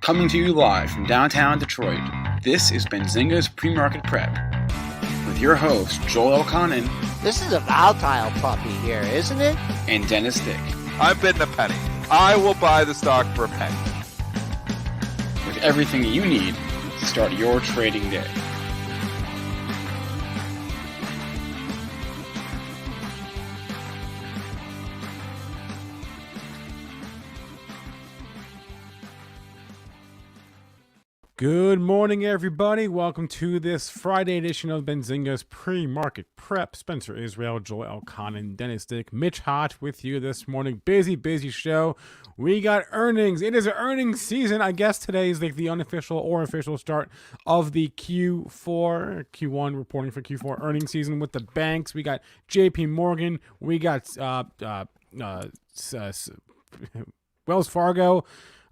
Coming to you live from downtown Detroit, this is Benzinga's PreMarket Prep. With your host, Joel Elconin. This is a volatile puppy here, isn't it? And Dennis Dick. I'm bidding a penny. I will buy the stock for a penny. With everything you need to start your trading day. Good morning, everybody. Welcome to this Friday edition of Benzinga's Pre-Market Prep. Spencer Israel, Joel Elconin, Dennis Dick, Mitch Hott with you this morning. Busy show. We got earnings. It is an earnings season. I guess today is like the unofficial or official start of the Q1 reporting for Q4 earnings season with the banks. We got JP Morgan. We got Wells Fargo.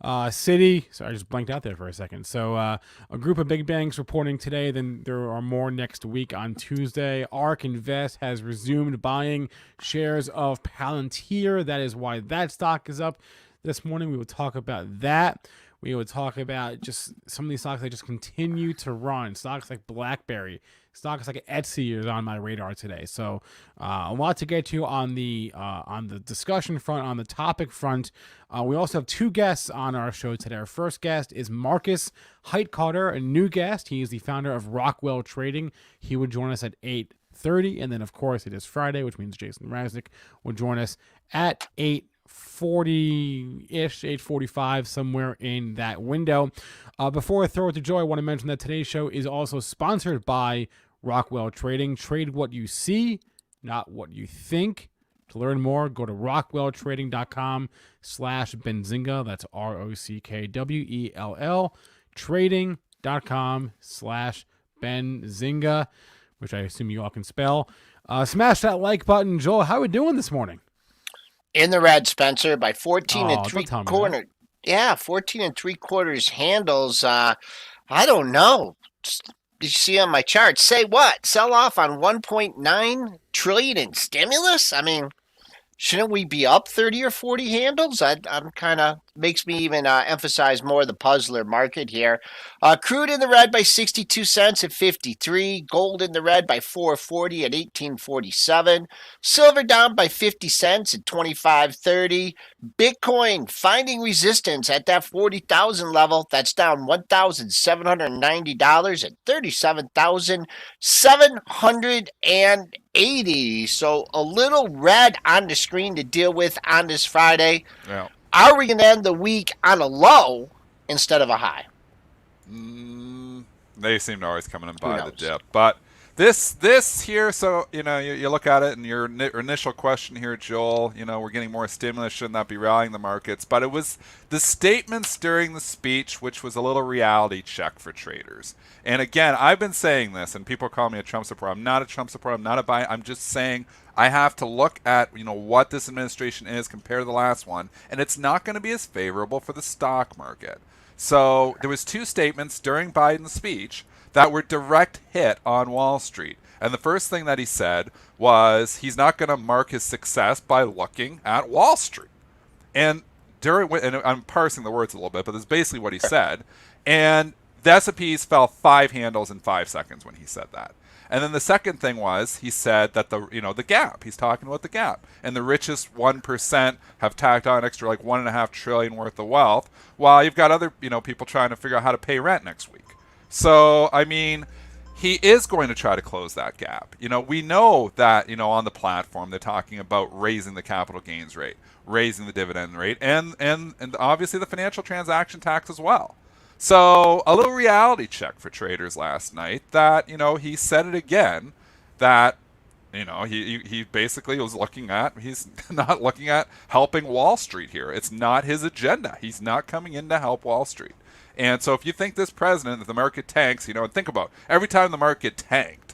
Citi, sorry, I just blanked out there for a second. So a group of big banks reporting today, then there are more next week on Tuesday. ARK Invest has resumed buying shares of Palantir. That is why that stock is up this morning. We will talk about that. We will talk about just some of these stocks that just continue to run. Stocks like BlackBerry, stocks like Etsy is on my radar today. So a lot to get to on the discussion front, on the topic front. We also have two guests on our show today. Our first guest is Markus Heitkoetter, a new guest. He is the founder of Rockwell Trading. He would join us at 8:30, and then of course it is Friday, which means Jason Raznick will join us at 8:40-ish, 8:45, somewhere in that window. Before I throw it to Joe, I want to mention that today's show is also sponsored by Rockwell Trading. Trade what you see, not what you think. To learn more, go to rockwelltrading.com/Benzinga. That's ROCKWELL trading.com/Benzinga, which I assume you all can spell. Smash that like button. Joel, how are we doing this morning? In the red, Spencer, by 14 and 3/4. Yeah, 14 and 3/4 handles. I don't know. Did you see on my chart? Say what? Sell off on 1.9 trillion in stimulus? I mean, shouldn't we be up 30 or 40 handles? I'm kind of makes me even emphasize more the puzzler market here. Crude in the red by 62 cents at 53. Gold in the red by 440 at 1847. Silver down by 50 cents at 25.30. Bitcoin finding resistance at that 40,000 level. That's down $1,790 at 37,780. So a little red on the screen to deal with on this Friday. Yeah. Are we going to end the week on a low instead of a high? They seem to always come in and buy the dip. But this here, so, you look at it and your initial question here, Joel, we're getting more stimulus. Shouldn't that be rallying the markets? But it was the statements during the speech, which was a little reality check for traders. And again, I've been saying this, and people call me a Trump supporter. I'm not a Trump supporter. I'm not a buy. I'm just saying I have to look at, what this administration is compared to the last one, and it's not going to be as favorable for the stock market. So there was two statements during Biden's speech that were direct hit on Wall Street. And the first thing that he said was he's not going to mark his success by looking at Wall Street. And I'm parsing the words a little bit, but that's basically what he said. And the S&Ps fell 5 handles in 5 seconds when he said that. And then the second thing was he said that the gap. He's talking about the gap, and the richest 1% have tacked on an extra like $1.5 trillion worth of wealth, while you've got other people trying to figure out how to pay rent next week. So I mean, he is going to try to close that gap. We know that on the platform they're talking about raising the capital gains rate, raising the dividend rate, and obviously the financial transaction tax as well. So a little reality check for traders last night that, he said it again, that, he basically was he's not looking at helping Wall Street here. It's not his agenda. He's not coming in to help Wall Street. And so if you think this president, if the market tanks, and think about every time the market tanked,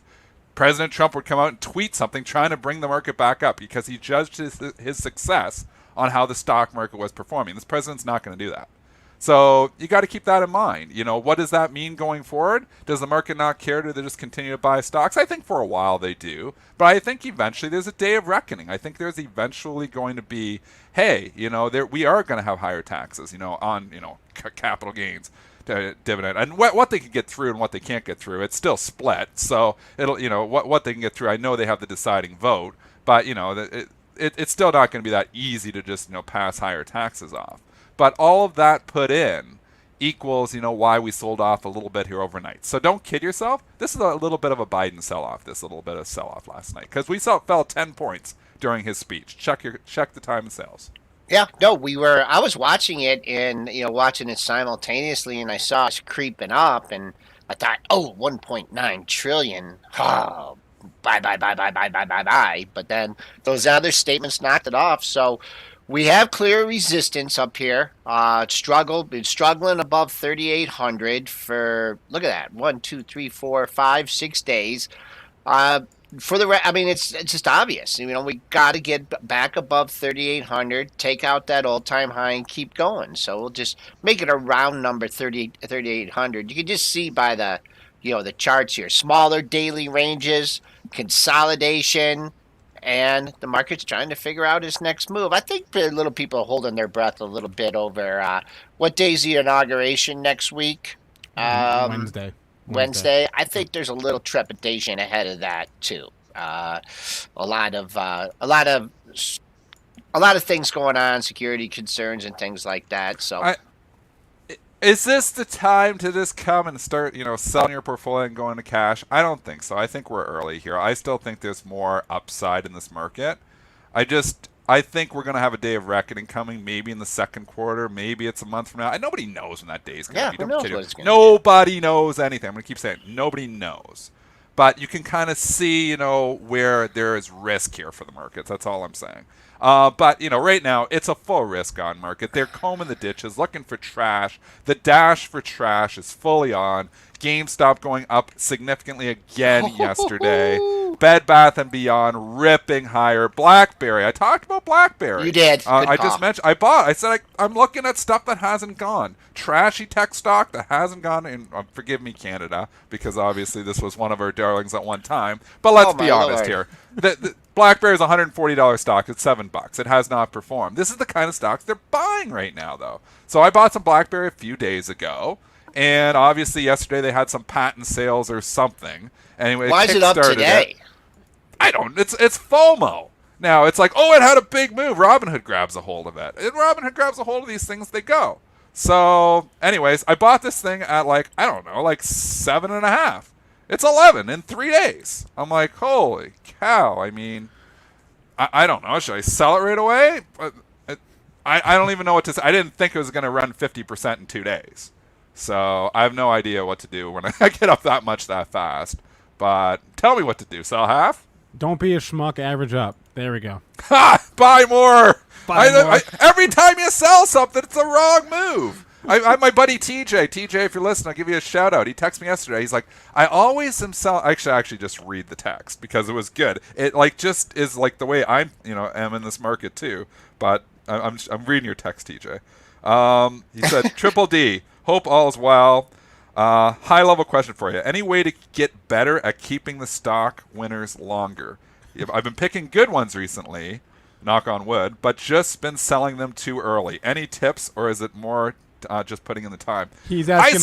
President Trump would come out and tweet something trying to bring the market back up because he judged his success on how the stock market was performing. This president's not going to do that. So you got to keep that in mind. What does that mean going forward? Does the market not care? Do they just continue to buy stocks? I think for a while they do. But I think eventually there's a day of reckoning. I think there's eventually going to be, hey, we are going to have higher taxes, on, capital gains. Dividend and what they can get through and what they can't get through, it's still split. So it'll, what they can get through. I know they have the deciding vote, but it's still not going to be that easy to just pass higher taxes off. But all of that put in equals why we sold off a little bit here overnight. So don't kid yourself. This is a little bit of a Biden sell-off. This little bit of sell-off last night because we fell 10 points during his speech. Check the time and sales. Yeah, no, I was watching it and, watching it simultaneously, and I saw us creeping up, and I thought, 1.9 trillion. Oh, bye. But then those other statements knocked it off. So we have clear resistance up here. Been struggling above 3,800 for, look at that, 6 days. It's just obvious. We got to get back above 3,800, take out that all-time high, and keep going. So we'll just make it a round number, 3,800. You can just see by the, the charts here, smaller daily ranges, consolidation, and the market's trying to figure out its next move. I think the little people are holding their breath a little bit over what day's the inauguration next week? Wednesday. I think there's a little trepidation ahead of that too. A lot of things going on, security concerns and things like that. So, is this the time to just come and start, selling your portfolio and going to cash? I don't think so. I think we're early here. I still think there's more upside in this market. I think we're going to have a day of reckoning coming, maybe in the second quarter. Maybe it's a month from now. Nobody knows when that day is going to be. Who knows what it's gonna Nobody knows anything. I'm going to keep saying nobody knows. But you can kind of see, where there is risk here for the markets. That's all I'm saying. But, right now, it's a full risk-on market. They're combing the ditches, looking for trash. The dash for trash is fully on. GameStop going up significantly again yesterday. Bed Bath & Beyond ripping higher. BlackBerry. I talked about BlackBerry. You did. I just mentioned. I said I'm looking at stuff that hasn't gone. Trashy tech stock that hasn't gone. And forgive me, Canada, because obviously this was one of our darlings at one time. But let's be honest here. The BlackBerry is a $140 stock. It's $7. It has not performed. This is the kind of stocks they're buying right now, though. So I bought some BlackBerry a few days ago. And obviously yesterday they had some patent sales or something. Anyway, why is it up today? I don't. It's FOMO. Now it's like, it had a big move. Robinhood grabs a hold of it. And Robinhood grabs a hold of these things, they go. So, anyways, I bought this thing at like 7.5. It's 11 in 3 days. I'm like, holy cow. I mean, I don't know. Should I sell it right away? I don't even know what to say. I didn't think it was going to run 50% in 2 days. So I have no idea what to do when I get up that much that fast. But tell me what to do. Sell half? Don't be a schmuck. Average up. There we go. Ha! Buy more. Every time you sell something, it's a wrong move. My buddy TJ. TJ, if you're listening, I'll give you a shout out. He texted me yesterday. He's like, I always am selling. Actually, just read the text because it was good. It just is like the way I'm, am in this market too. But I'm reading your text, TJ. He said, Triple D. Hope all is well. High level question for you. Any way to get better at keeping the stock winners longer? I've been picking good ones recently, knock on wood, but just been selling them too early. Any tips, or is it more just putting in the time? He's asking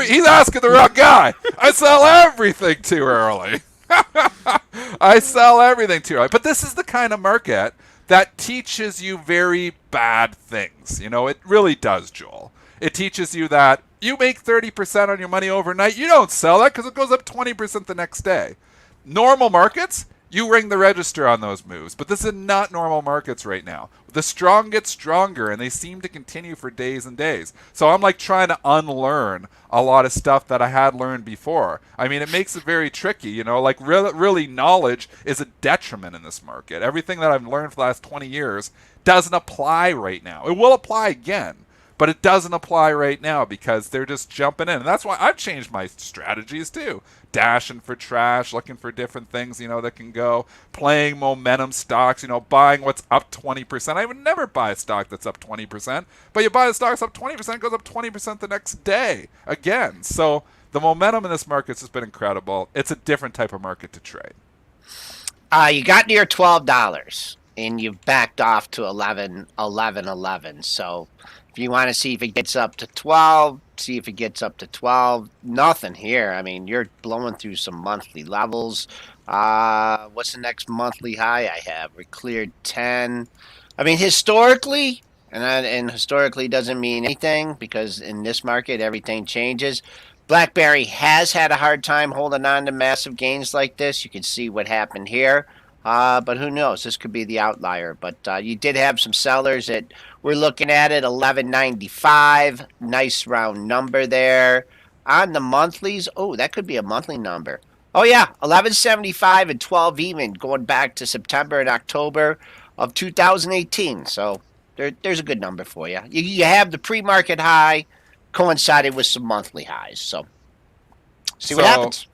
He's asking the wrong guy. I sell everything too early. I sell everything too early. But this is the kind of market that teaches you very bad things. It really does, Joel. It teaches you that you make 30% on your money overnight. You don't sell that because it goes up 20% the next day. Normal markets, you ring the register on those moves. But this is not normal markets right now. The strong get stronger, and they seem to continue for days and days. So I'm like trying to unlearn a lot of stuff that I had learned before. I mean, it makes it very tricky. Really knowledge is a detriment in this market. Everything that I've learned for the last 20 years doesn't apply right now. It will apply again. But it doesn't apply right now because they're just jumping in. And that's why I've changed my strategies too. Dashing for trash, looking for different things, that can go. Playing momentum stocks, buying what's up 20%. I would never buy a stock that's up 20%. But you buy a stock that's up 20%, it goes up 20% the next day again. So the momentum in this market has been incredible. It's a different type of market to trade. You got near $12 and you've backed off to 11. So if you want to see if it gets up to 12, see if it gets up to 12. Nothing here. I mean, you're blowing through some monthly levels. What's the next monthly high I have? We cleared 10. I mean, historically, and historically doesn't mean anything because in this market everything changes. BlackBerry has had a hard time holding on to massive gains like this. You can see what happened here. But who knows? This could be the outlier. But you did have some sellers that we're looking at it, 11.95. Nice round number there. On the monthlies, that could be a monthly number. Oh, yeah, 11.75 and 12 even going back to September and October of 2018. So there's a good number for you. You have the pre-market high coincided with some monthly highs. So see what happens.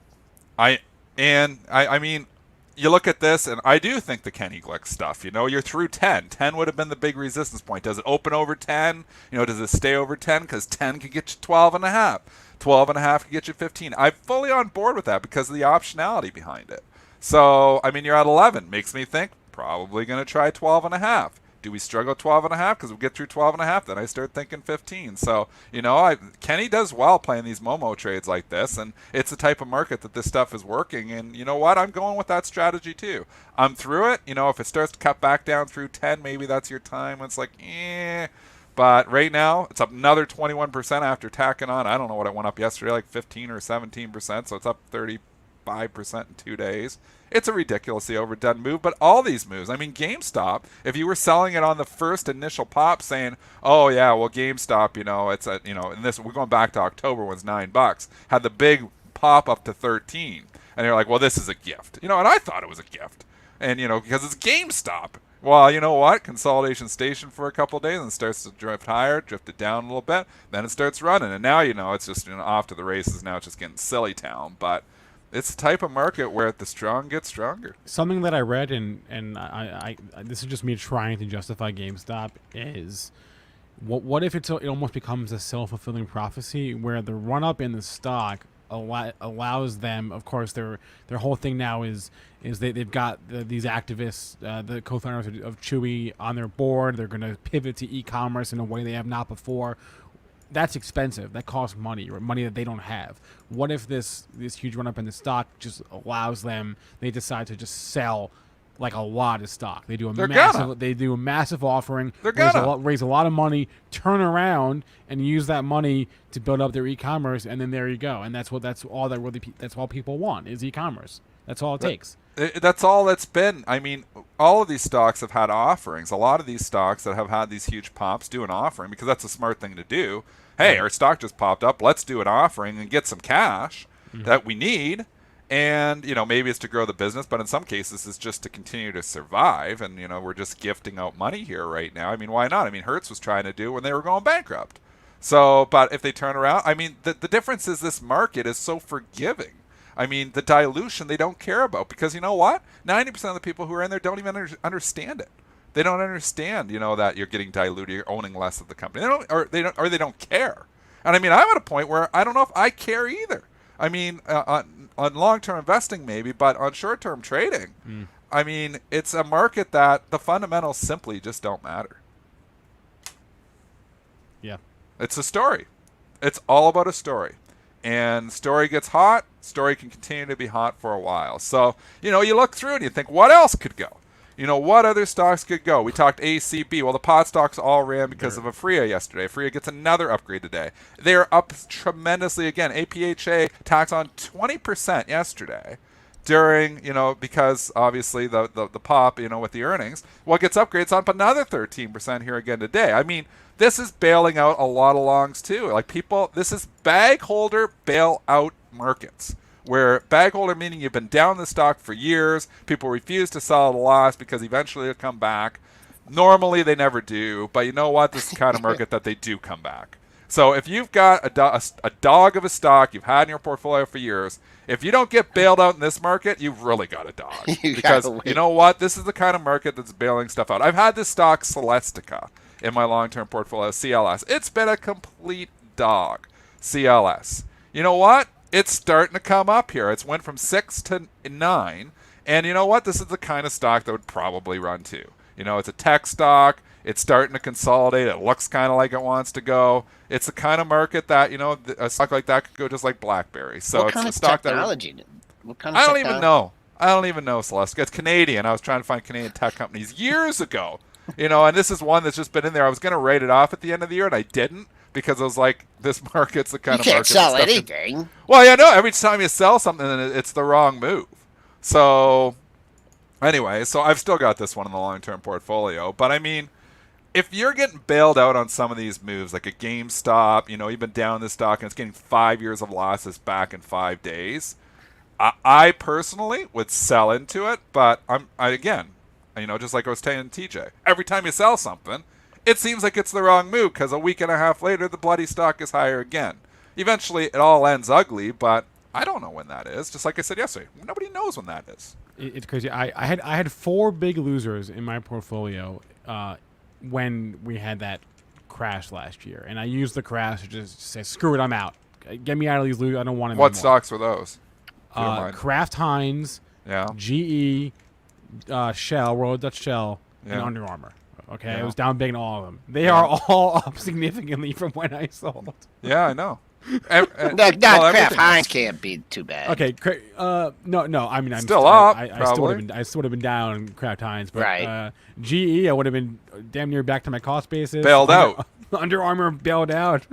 I mean, you look at this, and I do think the Kenny Glick stuff, you're through 10. 10 would have been the big resistance point. Does it open over 10? Does it stay over 10? Because 10 could get you 12.5. 12.5 could get you 15. I'm fully on board with that because of the optionality behind it. So, I mean, you're at 11. Makes me think probably going to try 12.5. Do we struggle 12.5? Because we get through 12.5, then I start thinking 15. So, Kenny does well playing these Momo trades like this, and it's the type of market that this stuff is working. And you know what? I'm going with that strategy too. I'm through it. If it starts to cut back down through 10, maybe that's your time. It's like, But right now, it's up another 21% after tacking on. I don't know what it went up yesterday, like 15 or 17%. So it's up 35% in 2 days. It's a ridiculously overdone move, but all these moves, I mean, GameStop, if you were selling it on the first initial pop saying, oh yeah, well, GameStop, it's at, and this, we're going back to October when it's $9, had the big pop up to 13. And you're like, well, this is a gift, and I thought it was a gift. And, because it's GameStop. Well, you know what? Consolidation station for a couple of days and starts to drift higher, drifted down a little bit. Then it starts running. And now, it's just off to the races. Now it's just getting silly town. But it's the type of market where the strong get stronger. Something that I read, and I this is just me trying to justify GameStop, is what if it almost becomes a self-fulfilling prophecy where the run-up in the stock allows them, of course, their whole thing now is they've got these activists, the co-founders of Chewy on their board. They're going to pivot to e-commerce in a way they have not before. That's expensive. That costs money, or money that they don't have. What if this huge run up in the stock just allows them? They decide to just sell like a lot of stock. They do a massive offering. Raise a lot of money, turn around and use that money to build up their e-commerce, and then there you go. And that's all people want is e-commerce. That's all it takes. That's all it's been. I mean, all of these stocks have had offerings. A lot of these stocks that have had these huge pops do an offering because that's a smart thing to do. Hey, our stock just popped up. Let's do an offering and get some cash that we need. And, maybe it's to grow the business, but in some cases it's just to continue to survive. And, we're just gifting out money here right now. I mean, why not? I mean, Hertz was trying to do when they were going bankrupt. So, but if they turn around, I mean, the difference is this market is so forgiving. I mean, the dilution they don't care about because you know what? 90% of the people who are in there don't even understand it. They don't understand, that you're getting diluted, you're owning less of the company. They don't care. And I mean, I'm at a point where I don't know if I care either. I mean, on long-term investing maybe, but on short-term trading, I mean, it's a market that the fundamentals simply just don't matter. Yeah. It's a story. It's all about a story. And story gets hot, story can continue to be hot for a while. So, you look through and you think, what else could go? What other stocks could go? We talked ACB. Well, the pot stocks all ran because of Afria yesterday. Afria gets another upgrade today. They're up tremendously again. APHA tax on 20% yesterday during, because obviously the pop, with the earnings. Well, it gets upgrades on up another 13% here again today. I mean, this is bailing out a lot of longs too. Like this is bag holder bailout markets. Where bag holder meaning you've been down the stock for years, people refuse to sell at a loss because eventually it'll come back. Normally they never do, but you know what? This is the kind of market that they do come back. So if you've got a dog of a stock you've had in your portfolio for years, if you don't get bailed out in this market, you've really got a dog. Because you know what? This is the kind of market that's bailing stuff out. I've had this stock Celestica in my long-term portfolio, CLS. It's been a complete dog, CLS. You know what? It's starting to come up here. It's went from 6 to 9. And you know what? This is the kind of stock that would probably run too. You know, it's a tech stock. It's starting to consolidate. It looks kind of like it wants to go. It's the kind of market that, you know, a stock like that could go just like BlackBerry. So what kind it's a of stock technology? What kind I of don't technology? even know. I don't even know, Celeste. It's Canadian. I was trying to find Canadian tech companies years ago. You know, and this is one that's just been in there. I was going to write it off at the end of the year, and I didn't because I was like, this market's the kind of market. You can't sell anything. Well, yeah, no. Every time you sell something, it's the wrong move. So anyway, so I've still got this one in the long-term portfolio. But I mean, if you're getting bailed out on some of these moves, like a GameStop, you know, you've been down this stock and it's getting 5 years of losses back in 5 days, I personally would sell into it. But again, you know, just like I was telling TJ, every time you sell something, it seems like it's the wrong move because a week and a half later, the bloody stock is higher again. Eventually, it all ends ugly, but I don't know when that is. Just like I said yesterday, nobody knows when that is. It's crazy. I had 4 big losers in my portfolio when we had that crash last year, and I used the crash to just say, "Screw it, I'm out. Get me out of these losers. I don't want them What anymore." stocks were those? Kraft Heinz, Yeah. GE, Shell, Royal Dutch Shell, and Yeah. Under Armour. Okay, Yeah. it was down big in all of them. They are all up significantly from when I sold. Yeah, I know. Kraft Heinz can't be too bad. Okay, no. I mean, I'm Still up, I probably. still would have been down Kraft Heinz, but Right. GE, I would have been damn near back to my cost basis. Bailed out. Under Armour bailed out.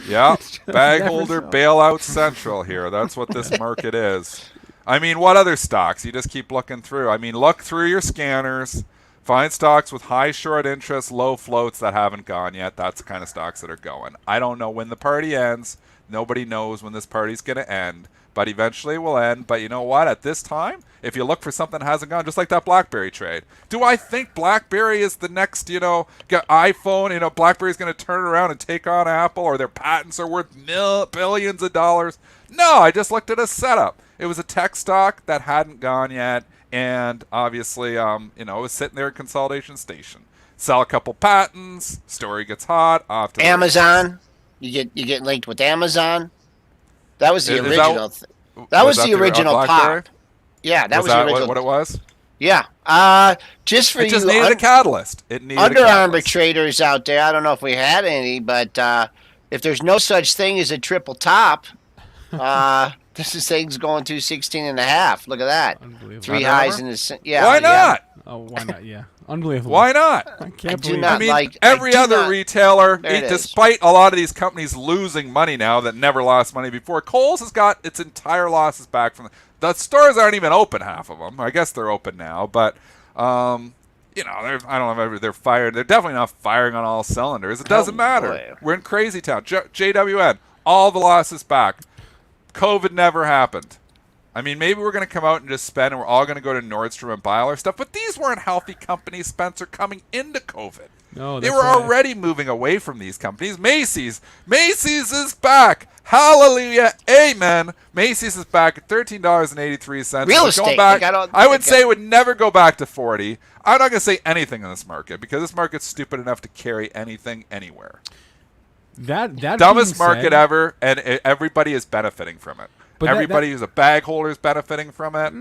Yeah, bag never holder so. bailout central here. That's what this market is. I mean, what other stocks? You just keep looking through. I mean, look through your scanners. Find stocks with high short interest, low floats that haven't gone yet. That's the kind of stocks that are going. I don't know when the party ends. Nobody knows when this party's going to end. But eventually it will end. But you know what? At this time, if you look for something that hasn't gone, just like that BlackBerry trade. Do I think BlackBerry is the next, iPhone? BlackBerry's going to turn around and take on Apple, or their patents are worth billions of dollars? No, I just looked at a setup. It was a tech stock that hadn't gone yet. And obviously, it was sitting there at consolidation station. Sell a couple patents, story gets hot. Off to Amazon, you get linked with Amazon. That was the original. That was the original pop. Yeah, that was the original. What it was? Yeah. Just for it just you needed a catalyst. It needed Under a Armour catalyst. traders out there. I don't know if we had any, but if there's no such thing as a triple top, this thing's going to 16.5. Look at that. Unbelievable. 3 highs in the yeah. Why not? Oh, why not? Yeah, unbelievable. Why not? I can't do believe not it. like- every I do other not- retailer, There it is. despite a lot of these companies losing money now that never lost money before, Kohl's has got its entire losses back from the stores aren't even open, half of them. I guess they're open now, but I don't know if they're fired. They're definitely not firing on all cylinders. It doesn't matter. boy. We're in crazy town. JWN, all the losses back. COVID never happened. I mean, maybe we're going to come out and just spend, and we're all going to go to Nordstrom and buy all our stuff. But these weren't healthy companies, Spencer, coming into COVID. No, They that's were why- already moving away from these companies. Macy's is back. Hallelujah. Amen. Macy's is back at $13.83. Real We're estate. going back, Like, I would say it would never go back to 40. I'm not going to say anything in this market because this market's stupid enough to carry anything anywhere. That Dumbest being market said- ever, and everybody is benefiting from it. But everybody who's a bag holder is benefiting from it.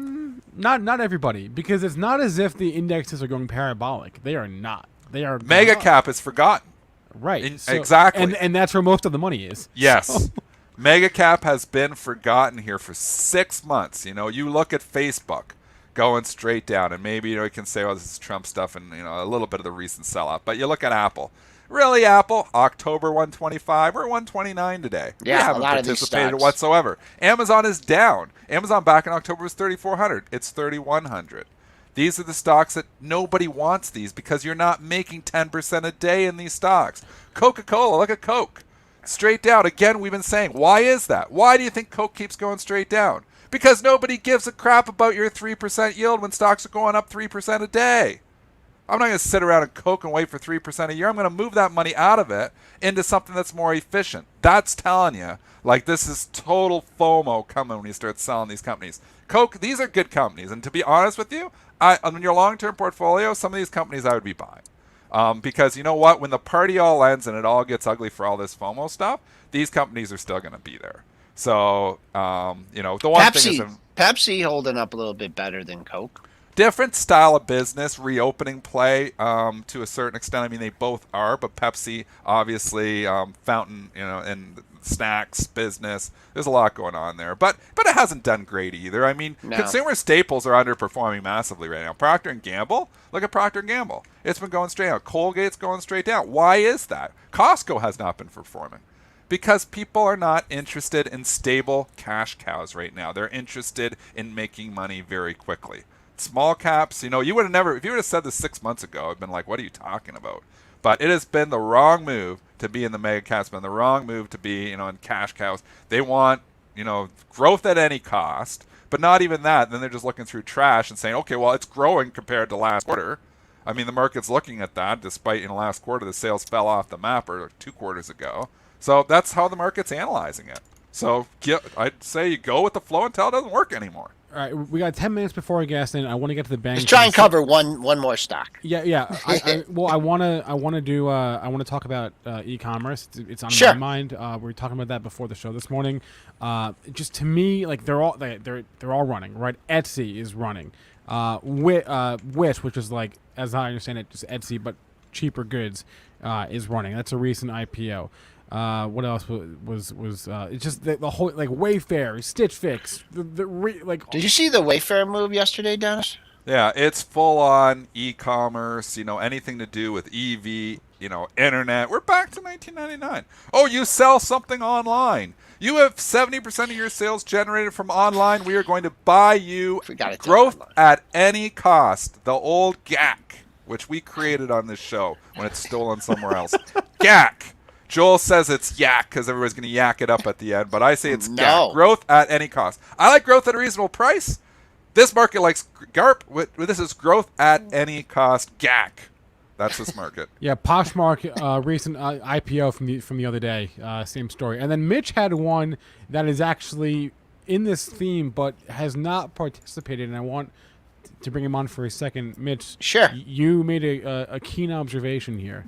Not everybody, because it's not as if the indexes are going parabolic. They are not. They are Mega not. cap is forgotten. Right. Exactly. And that's where most of the money is. Yes. Mega cap has been forgotten here for 6 months. You look at Facebook going straight down, and maybe you can say, "Oh, this is Trump stuff," and a little bit of the recent sell-off. But you look at Apple. Really, Apple? October 125. We're 129 today. Yeah, we a haven't lot of these participated stocks. whatsoever. Amazon is down. Amazon back in October was 3,400. It's 3,100. These are the stocks that nobody wants these because you're not making 10% a day in these stocks. Coca-Cola, look at Coke. Straight down. Again, we've been saying, why is that? Why do you think Coke keeps going straight down? Because nobody gives a crap about your 3% yield when stocks are going up 3% a day. I'm not going to sit around and Coke and wait for 3% a year. I'm going to move that money out of it into something that's more efficient. That's telling you, like, this is total FOMO coming when you start selling these companies. Coke, these are good companies. And to be honest with you, on your long-term portfolio, some of these companies I would be buying. Because you know what? When the party all ends and it all gets ugly for all this FOMO stuff, these companies are still going to be there. So, the one thing is... Pepsi holding up a little bit better than Coke. Different style of business, reopening play to a certain extent. I mean, they both are, but Pepsi, obviously, fountain, and snacks business. There's a lot going on there, but it hasn't done great either. I mean, consumer staples are underperforming massively right now. Procter and Gamble, look at Procter and Gamble. It's been going straight out. Colgate's going straight down. Why is that? Costco has not been performing. Because people are not interested in stable cash cows right now. They're interested in making money very quickly. Small caps, you would have never, if you would have said this 6 months ago, I'd been like, what are you talking about? But it has been the wrong move to be in the mega caps, been the wrong move to be, in cash cows. They want, growth at any cost, but not even that. Then they're just looking through trash and saying, okay, well, it's growing compared to last quarter. I mean, the market's looking at that, despite in the last quarter, the sales fell off the map, or 2 quarters ago. So that's how the market's analyzing it. So I'd say you go with the flow until it doesn't work anymore. All right, we got 10 minutes before I gas in. I want to get to the bank. Just try and cover one more stock. Yeah. I want to talk about e-commerce. It's on my mind. We were talking about that before the show this morning. Just to me, like they're all running, right? Etsy is running. Wish, which is like, as I understand it, just Etsy but cheaper goods, is running. That's a recent IPO. What else was it's just the whole, like, Wayfair, Stitch Fix, Did you see the Wayfair move yesterday, Dennis? Yeah, it's full on e-commerce, anything to do with EV, internet. We're back to 1999. Oh, you sell something online. You have 70% of your sales generated from online. We are going to buy you growth at any cost. The old GAC, which we created on this show when it's stolen somewhere else. GAC. Joel says it's yak because everybody's going to yak it up at the end, but I say it's GAC. Growth at any cost. I like growth at a reasonable price. This market likes GARP. This is growth at any cost. GAC. That's this market. Yeah, Poshmark, recent IPO from the other day. Same story. And then Mitch had one that is actually in this theme but has not participated, and I want to bring him on for a second. Mitch, sure. You made a keen observation here.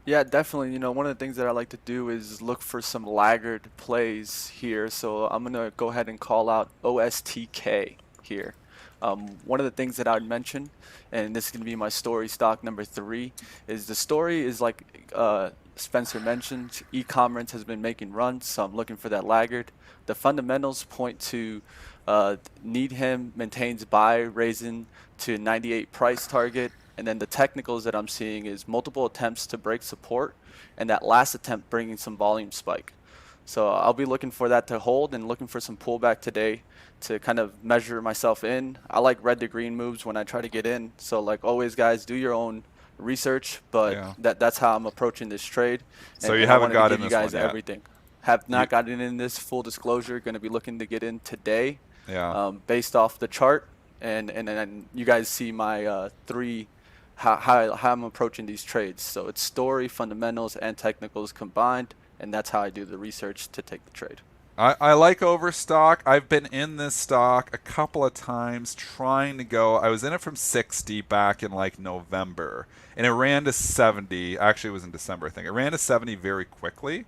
Yeah, definitely. One of the things that I like to do is look for some laggard plays here. So I'm going to go ahead and call out OSTK here. One of the things that I would mention, and this is going to be my story stock number 3, is the story is like Spencer mentioned, e-commerce has been making runs, so I'm looking for that laggard. The fundamentals point to Needham maintains buy, raising to 98 price target. And then the technicals that I'm seeing is multiple attempts to break support, and that last attempt bringing some volume spike. So I'll be looking for that to hold and looking for some pullback today to kind of measure myself in. I like red to green moves when I try to get in. So like always, guys, do your own research, but that's how I'm approaching this trade. So you haven't got in this one yet? Everything. Have not gotten in this, full disclosure. Going to be looking to get in today, based off the chart, and you guys see my 3. How I'm approaching these trades. So it's story, fundamentals, and technicals combined, and that's how I do the research to take the trade. I like Overstock. I've been in this stock a couple of times trying to go. I was in it from 60 back in like November, and it ran to 70. Actually, it was in December, I think. It ran to 70 very quickly,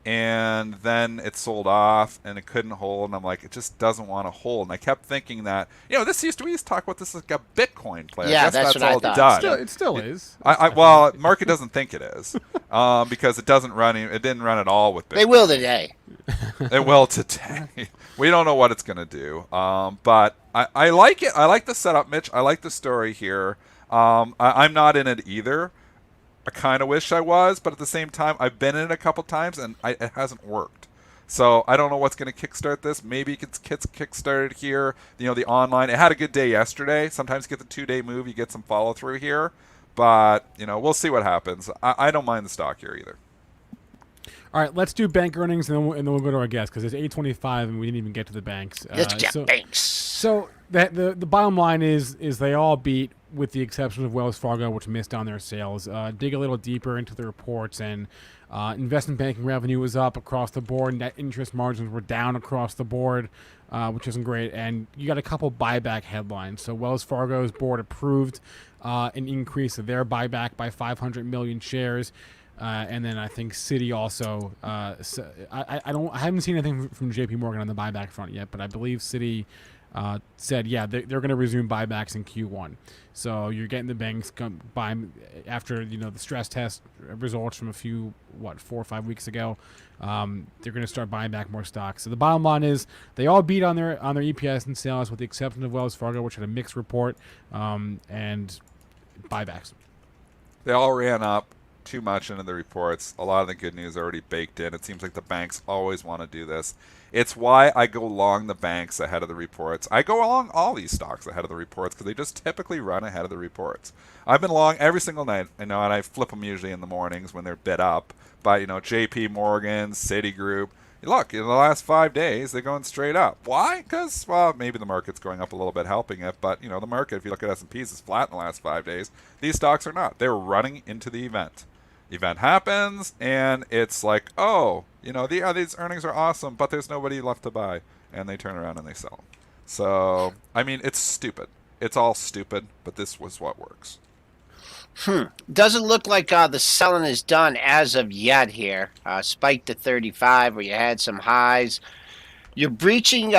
and then it sold off, and it couldn't hold, and I'm like, it just doesn't want to hold. And I kept thinking that, we used to talk about this like a Bitcoin play. Yeah, I guess that's what all I thought. done. It still is. Well, market doesn't think it is, because it doesn't run. It didn't run at all with Bitcoin. They will today. It will today. We don't know what it's going to do, but I like it. I like the setup, Mitch. I like the story here. I'm not in it either. I kind of wish I was, but at the same time, I've been in it a couple times, and it hasn't worked. So I don't know what's going to kickstart this. Maybe it gets kickstarted here. The online. It had a good day yesterday. Sometimes you get the 2-day move. You get some follow-through here. But, we'll see what happens. I don't mind the stock here either. All right, let's do bank earnings, and then we'll go to our guest, because it's 8:25, and we didn't even get to the banks. Let's get banks. So the bottom line is they all beat, with the exception of Wells Fargo, which missed on their sales. Dig a little deeper into the reports, and investment banking revenue was up across the board. Net interest margins were down across the board, which isn't great. And you got a couple buyback headlines. So Wells Fargo's board approved an increase of their buyback by 500 million shares. And then I think Citi also. I haven't seen anything from J.P. Morgan on the buyback front yet, but I believe Citi said, they're going to resume buybacks in Q1. So you're getting the banks buy after the stress test results from 4 or 5 weeks ago. They're going to start buying back more stocks. So the bottom line is they all beat on their EPS and sales, with the exception of Wells Fargo, which had a mixed report, and buybacks. They all ran up too much into the reports. A lot of the good news already baked in. It seems like the banks always want to do this. It's why I go long the banks ahead of the reports. I go along all these stocks ahead of the reports because they just typically run ahead of the reports. I've been long every single night, and I flip them usually in the mornings when they're bid up. But J.P. Morgan, Citigroup. Look, in the last 5 days, they're going straight up. Why? Because, maybe the market's going up a little bit, helping it. But, the market, if you look at S&Ps, is flat in the last 5 days. These stocks are not. They're running into the event. Event happens, and it's like, these earnings are awesome, but there's nobody left to buy. And they turn around and they sell them. So, it's stupid. It's all stupid, but this was what works. Doesn't look like the selling is done as of yet here. Spiked to 35 where you had some highs. You're breaching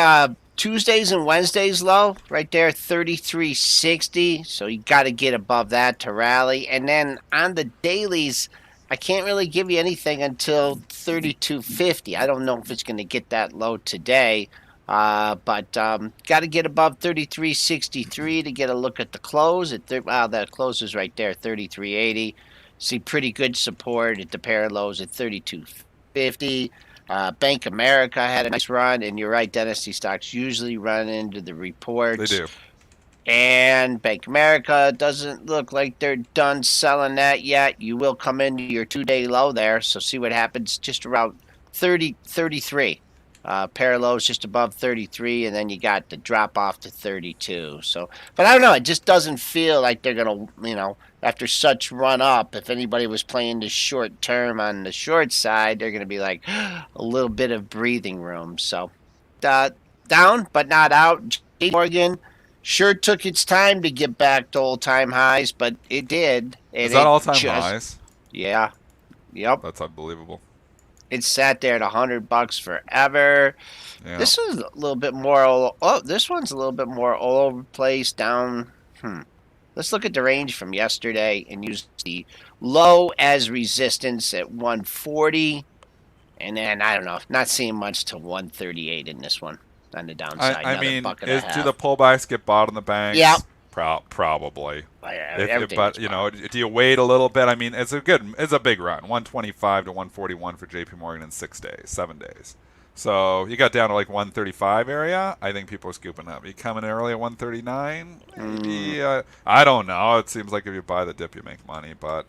Tuesdays and Wednesdays low right there, 33.60. So you got to get above that to rally. And then on the dailies, I can't really give you anything until 32.50. I don't know if it's going to get that low today. But got to get above 33.63 to get a look at the close. That close is right there, 33.80. See pretty good support at the pair of lows at 32.50. Bank America had a nice run, and you're right, Dennis, these stocks usually run into the reports. They do. And Bank America doesn't look like they're done selling that yet. You will come into your 2-day low there, so see what happens just around 33. Pair of lows just above 33, and then you got the drop off to 32. So, but I don't know. It just doesn't feel like they're gonna, after such run up. If anybody was playing the short term on the short side, they're gonna be like a little bit of breathing room. So, down but not out. J.P. Morgan sure took its time to get back to all-time highs, but it did. Is that all-time highs? Yeah. Yep. That's unbelievable. It sat there at $100 forever. Yeah. This is a little bit more. This one's a little bit more all over the place. Down. Let's look at the range from yesterday and use the low as resistance at 140, and then I don't know. Not seeing much to 138 in this one on the downside. Do the pullbacks get bought in the banks? Yeah. Probably. But do you wait a little bit? It's a big run. 125 to 141 for J.P. Morgan in 7 days. So you got down to like 135 area. I think people are scooping up. You coming in early at 139? Maybe. I don't know. It seems like if you buy the dip, you make money. But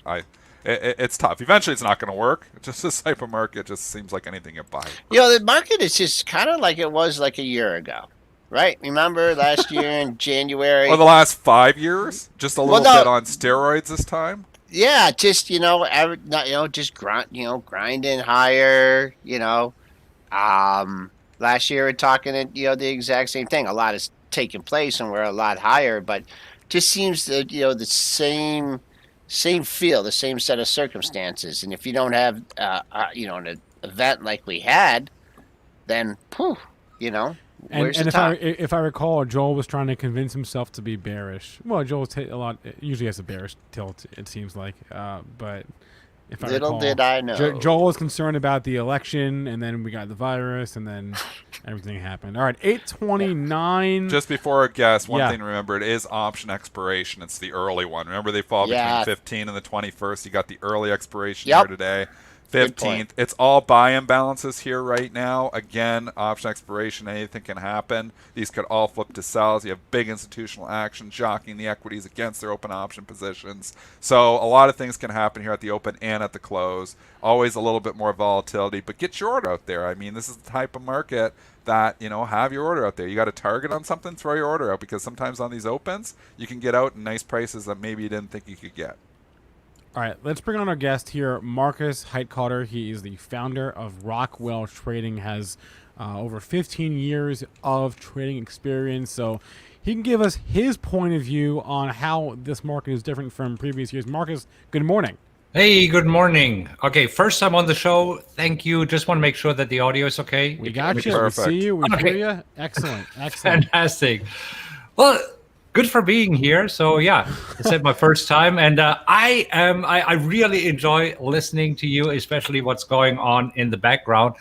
it's tough. Eventually, it's not going to work. Just this type of market just seems like anything you buy. The market is just kind of like it was like a year ago. Right? Remember last year in January? Or the last 5 years? Just a little bit on steroids this time? Yeah, just just grinding higher. Last year we're talking the exact same thing. A lot is taking place, and we're a lot higher, but just seems that the same feel, the same set of circumstances. And if you don't have an event like we had, then And if I recall, Joel was trying to convince himself to be bearish. Well, Joel usually has a bearish tilt, it seems like. But if I recall, did I know. Joel was concerned about the election, and then we got the virus, and then everything happened. All right, 8:29. Just before a guess, one thing to remember, it is option expiration. It's the early one. Remember, they fall between 15 and the 21st. You got the early expiration here today. 15th. It's all buy imbalances here right now. Again, option expiration, anything can happen. These could all flip to sells. You have big institutional action jockeying the equities against their open option positions. So a lot of things can happen here at the open and at the close. Always a little bit more volatility, but get your order out there. I mean, this is the type of market that, have your order out there. You got a target on something, throw your order out, because sometimes on these opens, you can get out in nice prices that maybe you didn't think you could get. All right, let's bring on our guest here, Markus Heitkoetter. He is the founder of Rockwell Trading, has over 15 years of trading experience. So he can give us his point of view on how this market is different from previous years. Markus, good morning. Hey, good morning. Okay, first time on the show. Thank you. Just want to make sure that the audio is okay. We got you. We see you. We hear you. Excellent. Fantastic. Well, good for being here. So yeah, it's my first time, and I really enjoy listening to you, especially what's going on in the background.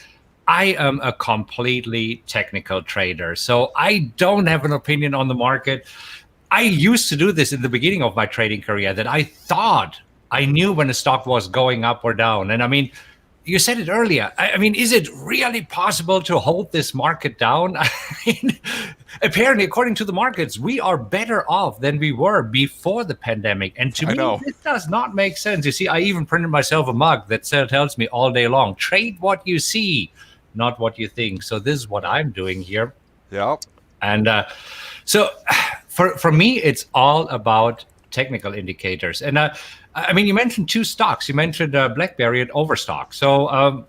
I am a completely technical trader, so I don't have an opinion on the market. I used to do this in the beginning of my trading career, that I thought I knew when a stock was going up or down. And I mean, you said it earlier. I mean, is it really possible to hold this market down? I mean, apparently, according to the markets, we are better off than we were before the pandemic. And to me, this does not make sense. You see, I even printed myself a mug that tells me all day long, trade what you see, not what you think. So this is what I'm doing here. Yeah. And so for me, it's all about technical indicators. And I mean, you mentioned two stocks. You mentioned BlackBerry and Overstock. So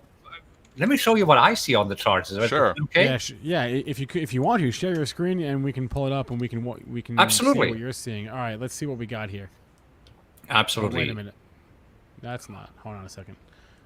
let me show you what I see on the charts. Is sure. Okay. Yeah. If you want to share your screen and we can pull it up and we can absolutely see what you're seeing. All right, let's see what we got here. Absolutely. Oh, wait a minute. That's not. Hold on a second.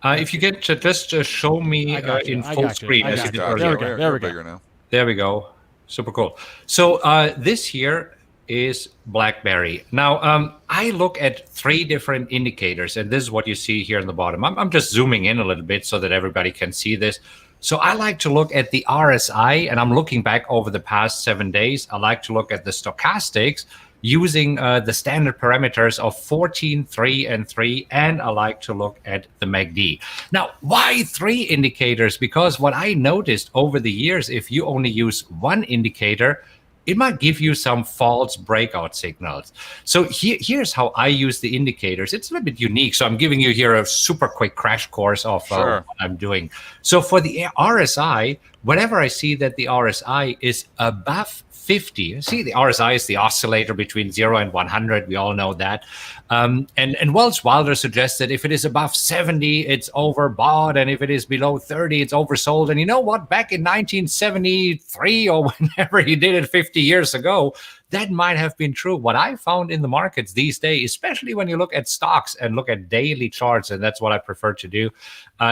If you get to just show me in full screen as you did earlier. There we go. Super cool. So this here is BlackBerry. Now, I look at three different indicators, and this is what you see here in the bottom. I'm just zooming in a little bit so that everybody can see this. So I like to look at the RSI, and I'm looking back over the past 7 days. I like to look at the stochastics using the standard parameters of 14, 3, and 3, and I like to look at the MACD. Now, why three indicators? Because what I noticed over the years, if you only use one indicator, it might give you some false breakout signals. So here's how I use the indicators. It's a little bit unique. So I'm giving you here a super quick crash course of what I'm doing. So for the RSI, whenever I see that the RSI is above 50, see, the RSI is the oscillator between 0 and 100. We all know that. And Wells Wilder suggests that if it is above 70, it's overbought. And if it is below 30, it's oversold. And you know what? Back in 1973 or whenever he did it 50 years ago, that might have been true. What I found in the markets these days, especially when you look at stocks and look at daily charts, and that's what I prefer to do,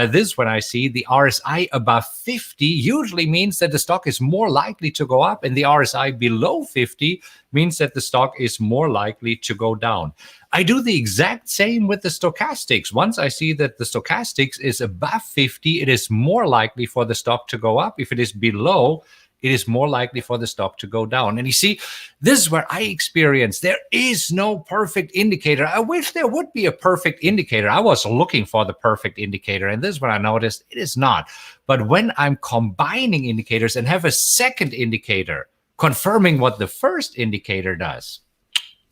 this when I see the RSI above 50 usually means that the stock is more likely to go up, and the RSI below 50 means that the stock is more likely to go down. I do the exact same with the stochastics. Once I see that the stochastics is above 50, it is more likely for the stock to go up. If it is below, it is more likely for the stock to go down. And you see, this is where I experience there is no perfect indicator. I wish there would be a perfect indicator. I was looking for the perfect indicator, and this is what I noticed. It is not. But when I'm combining indicators and have a second indicator confirming what the first indicator does,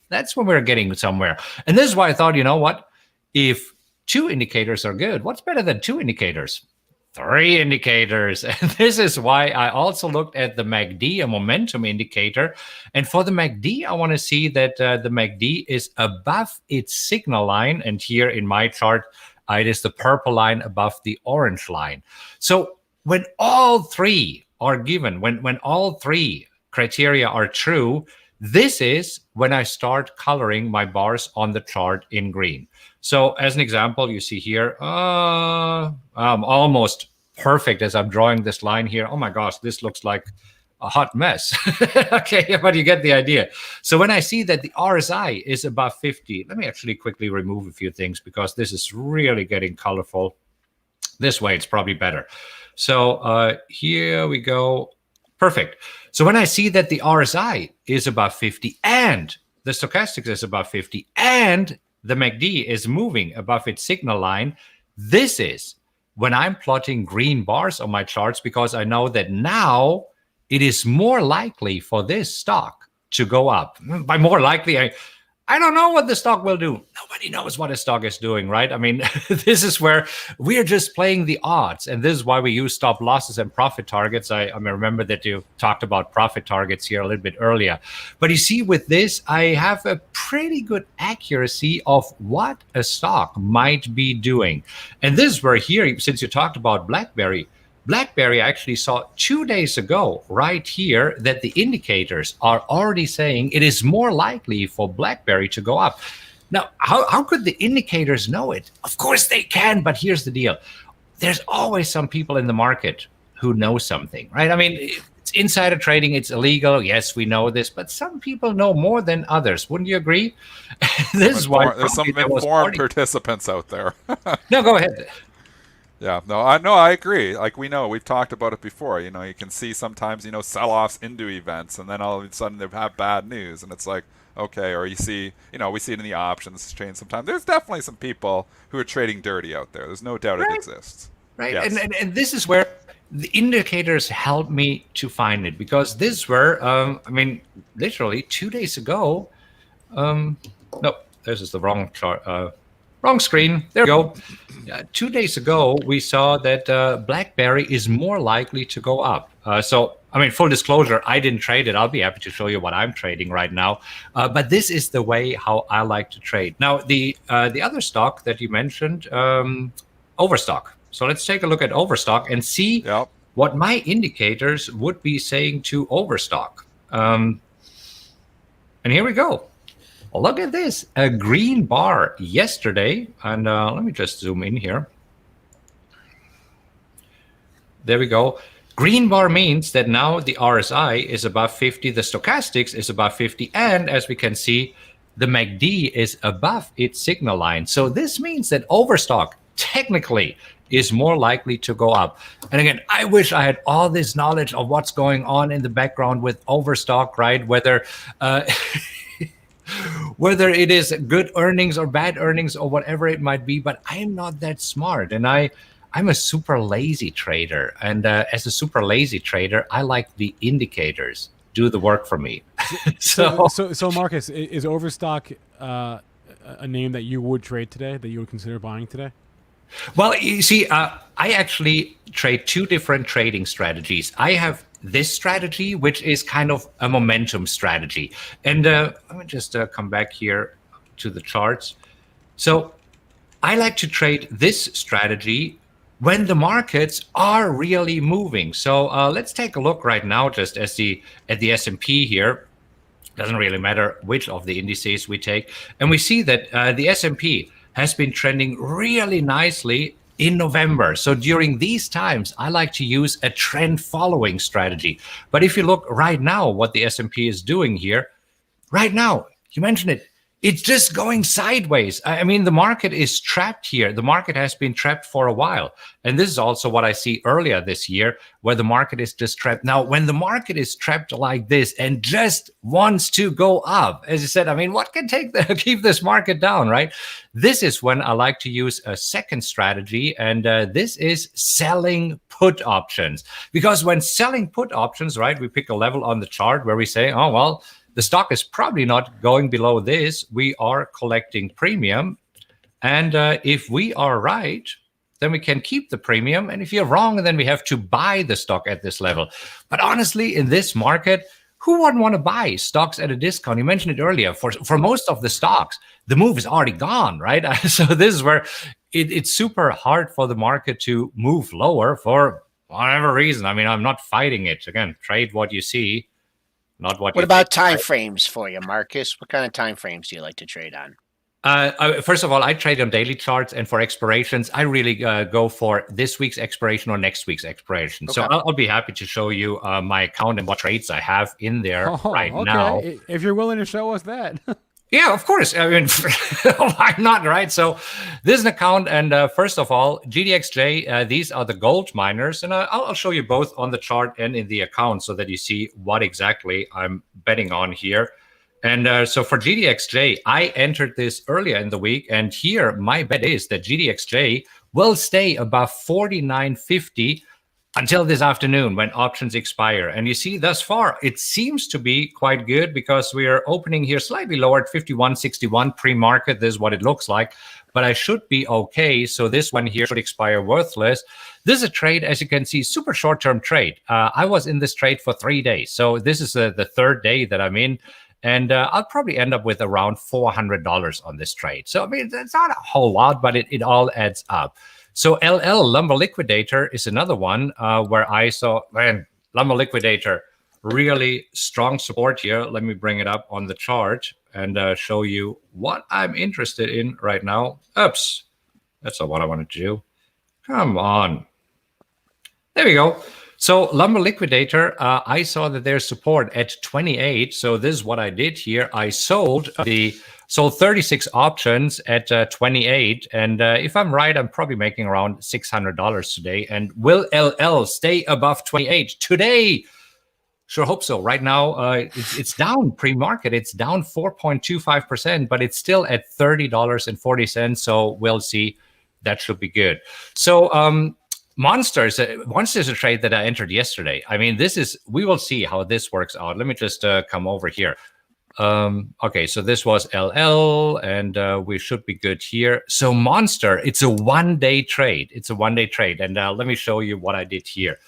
that's when we're getting somewhere. And this is why I thought, you know what? If two indicators are good, what's better than two indicators? Three indicators. And this is why I also looked at the MACD, a momentum indicator. And for the MACD, I want to see that the MACD is above its signal line. And here in my chart, it is the purple line above the orange line. So when all three are given, when all three criteria are true, this is when I start coloring my bars on the chart in green. So as an example, you see here, I'm almost perfect as I'm drawing this line here. Oh my gosh, this looks like a hot mess. Okay, but you get the idea. So when I see that the RSI is above 50, let me actually quickly remove a few things because this is really getting colorful. This way, it's probably better. So here we go. Perfect. So when I see that the RSI is above 50 and the stochastics is above 50 and the MACD is moving above its signal line, This is when I'm plotting green bars on my charts, because I know that now it is more likely for this stock to go up. By more likely, I don't know what the stock will do. Nobody knows what a stock is doing, right? I mean, this is where we're just playing the odds. And this is why we use stop losses and profit targets. I remember that you talked about profit targets here a little bit earlier. But you see, with this, I have a pretty good accuracy of what a stock might be doing. And this is where here, since you talked about BlackBerry actually saw 2 days ago right here that the indicators are already saying it is more likely for BlackBerry to go up. Now, how could the indicators know it? Of course they can, but here's the deal. There's always some people in the market who know something, right? I mean, it's insider trading, it's illegal. Yes, we know this, but some people know more than others. Wouldn't you agree? This is why there's some informed participants out there. No, go ahead. Yeah, I agree. Like, we've talked about it before. You can see sometimes, sell-offs into events, and then all of a sudden they have bad news, and it's like, okay, or you see, we see it in the options chain sometimes. There's definitely some people who are trading dirty out there. There's no doubt it exists. Right, yes. and this is where the indicators help me to find it, because this were, literally 2 days ago. No, this is the wrong chart. Wrong screen. There we go. 2 days ago, we saw that BlackBerry is more likely to go up. Full disclosure, I didn't trade it. I'll be happy to show you what I'm trading right now. But this is the way how I like to trade. Now, the other stock that you mentioned, Overstock. So let's take a look at Overstock and see what my indicators would be saying to Overstock. And here we go. Look at this, a green bar yesterday. And let me just zoom in here. There we go. Green bar means that now the RSI is above 50, the stochastics is above 50, and as we can see, the MACD is above its signal line. So this means that Overstock technically is more likely to go up. And again, I wish I had all this knowledge of what's going on in the background with Overstock, right? Whether it is good earnings or bad earnings or whatever it might be, but I am not that smart, and I'm a super lazy trader. And as a super lazy trader, I like the indicators do the work for me. So Markus, is Overstock a name that you would trade today, that you would consider buying today? Well, you see, I actually trade two different trading strategies. I have this strategy, which is kind of a momentum strategy. And let me just come back here to the charts. So I like to trade this strategy when the markets are really moving. So let's take a look right now just at the S&P here. Doesn't really matter which of the indices we take. And we see that the S&P has been trending really nicely in November. So during these times, I like to use a trend following strategy. But if you look right now, what the S&P is doing here, right now, you mentioned it, it's just going sideways. I mean, the market is trapped here. The market has been trapped for a while. And this is also what I see earlier this year, where the market is just trapped. Now, when the market is trapped like this and just wants to go up, as you said, I mean, what can keep this market down, right? This is when I like to use a second strategy, and this is selling put options. Because when selling put options, right, we pick a level on the chart where we say, oh, well, the stock is probably not going below this. We are collecting premium. And if we are right, then we can keep the premium. And if you're wrong, then we have to buy the stock at this level. But honestly, in this market, who wouldn't want to buy stocks at a discount? You mentioned it earlier. For most of the stocks, the move is already gone, right? So this is where it's super hard for the market to move lower for whatever reason. I mean, I'm not fighting it. Again, trade what you see. Not what about time frames for you, Markus? What kind of time frames do you like to trade on? First of all, I trade on daily charts, and for expirations, I really go for this week's expiration or next week's expiration. Okay. So I'll be happy to show you my account and what trades I have in there now. If you're willing to show us that. Yeah, of course. I mean, why not, right? So this is an account, and first of all, GDXJ, these are the gold miners, and I'll show you both on the chart and in the account so that you see what exactly I'm betting on here. And so for GDXJ, I entered this earlier in the week, and here my bet is that GDXJ will stay above 49.50 until this afternoon when options expire. And you see, thus far, it seems to be quite good because we are opening here slightly lower at 51.61 pre-market. This is what it looks like, but I should be okay. So this one here should expire worthless. This is a trade, as you can see, super short-term trade. I was in this trade for 3 days. So this is the third day that I'm in. And I'll probably end up with around $400 on this trade. So, I mean, it's not a whole lot, but it all adds up. So LL, Lumber Liquidator, is another one where I saw, man, Lumber Liquidator, really strong support here. Let me bring it up on the chart and show you what I'm interested in right now. Oops, that's not what I wanted to do. Come on. There we go. So Lumber Liquidator, I saw that there's support at 28. So this is what I did here. I sold 36 options at 28. And if I'm right, I'm probably making around $600 today. And will LL stay above 28 today? Sure hope so. Right now, it's down pre-market. It's down 4.25%, but it's still at $30.40. So we'll see. That should be good. So Monster is a trade that I entered yesterday. I mean, we will see how this works out. Let me just come over here. Okay, so this was LL, and we should be good here. So Monster, it's a one-day trade. And let me show you what I did here.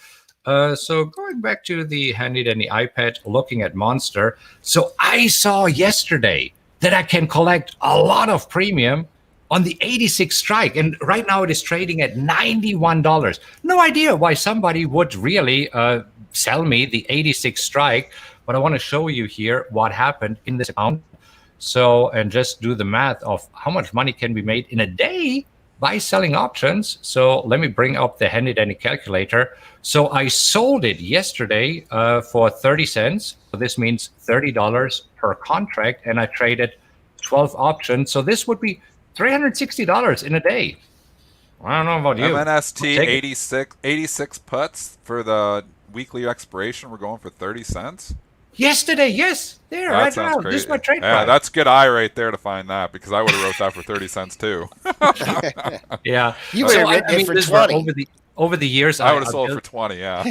So going back to the handy-dandy iPad, looking at Monster. So I saw yesterday that I can collect a lot of premium on the 86 strike, and right now it is trading at $91. No idea why somebody would really sell me the 86 strike, but I want to show you here what happened in this account. So, and just do the math of how much money can be made in a day by selling options. So let me bring up the handy-dandy calculator. So I sold it yesterday for 30 cents. So this means $30 per contract, and I traded 12 options. So this would be $360 in a day. I don't know about you. MNST 86 puts for the weekly expiration. We're going for 30 cents. Yesterday, yes. There, that right sounds now. crazy. This is my trade Yeah, price. that's good eye right there to find that, because I would have wrote that for 30 cents too. Yeah. You would have written it for 20. Over the years, I would have sold for 20, yeah.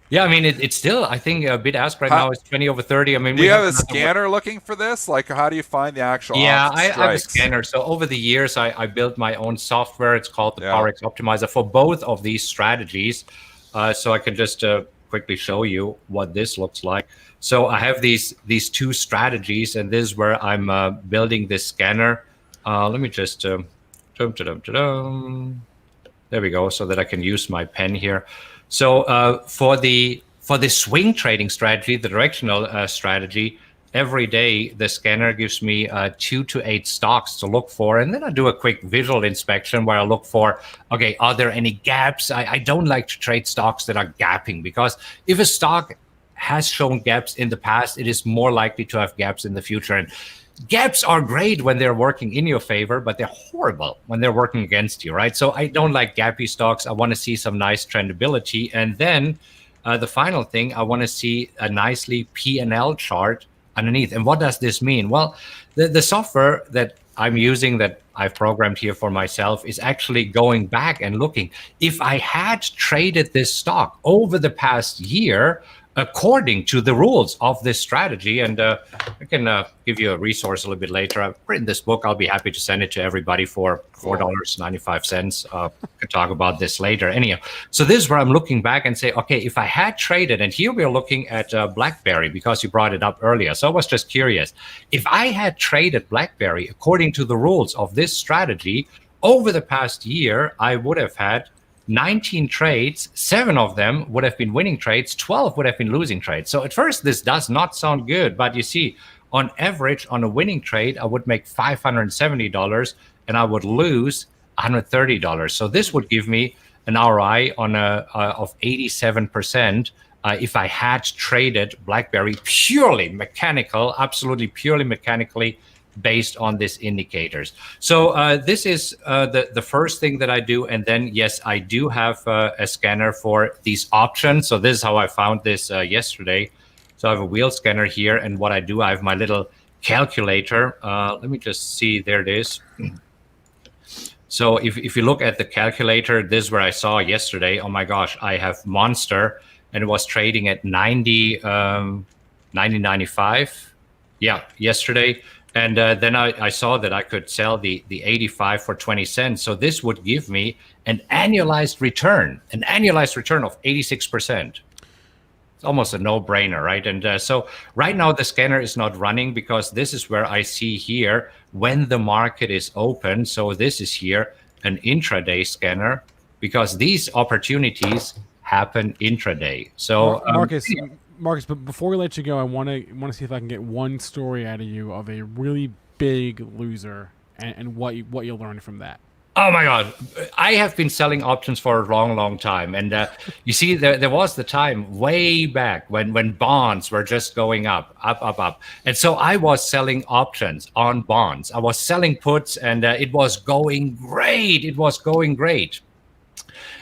Yeah, I mean, it's still, I think, bid ask right now is 20 over 30. I mean, do you have a scanner looking for this? Like, how do you find the actual I have a scanner. So over the years, I built my own software. It's called the PowerX Optimizer for both of these strategies. So I can just quickly show you what this looks like. So I have these two strategies, and this is where I'm building this scanner. Let me just, there we go, so that I can use my pen here. So for the swing trading strategy, the directional strategy, every day the scanner gives me 2 to 8 stocks to look for, and then I do a quick visual inspection where I look for, okay, are there any gaps? I don't like to trade stocks that are gapping, because if a stock has shown gaps in the past, it is more likely to have gaps in the future. And gaps are great when they're working in your favor, but they're horrible when they're working against you, right? So I don't like gappy stocks. I want to see some nice trendability. And then the final thing, I want to see a nicely P&L chart underneath. And what does this mean? Well, the software that I'm using, that I've programmed here for myself, is actually going back and looking. If I had traded this stock over the past year, according to the rules of this strategy, and I can give you a resource a little bit later. I've written this book. I'll be happy to send it to everybody for $4.95. Could talk about this later. Anyhow, so this is where I'm looking back and say, okay, if I had traded, and here we're looking at BlackBerry, because you brought it up earlier. So I was just curious. If I had traded BlackBerry according to the rules of this strategy over the past year, I would have had 19 trades, 7 of them would have been winning trades, 12 would have been losing trades. So at first, this does not sound good, but you see, on average, on a winning trade, I would make $570 and I would lose $130. So this would give me an ROI on of 87% if I had traded BlackBerry purely mechanical, absolutely purely mechanically, based on these indicators. So this is the first thing that I do. And then, yes, I do have a scanner for these options. So this is how I found this yesterday. So I have a wheel scanner here. And what I do, I have my little calculator. Let me just see. There it is. So if you look at the calculator, this is where I saw yesterday, oh my gosh, I have Monster, and it was trading at 90.95. Yeah, yesterday. And then I saw that I could sell the 85 for 20 cents. So this would give me an annualized return of 86%. It's almost a no-brainer, right? And so right now the scanner is not running because this is where I see here when the market is open. So this is here an intraday scanner because these opportunities happen intraday. So Marcus, but before we let you go, I want to see if I can get one story out of you of a really big loser and what you learned from that. Oh my God, I have been selling options for a long time, and you see, there was the time way back when bonds were just going up, and so I was selling options on bonds. I was selling puts, and it was going great.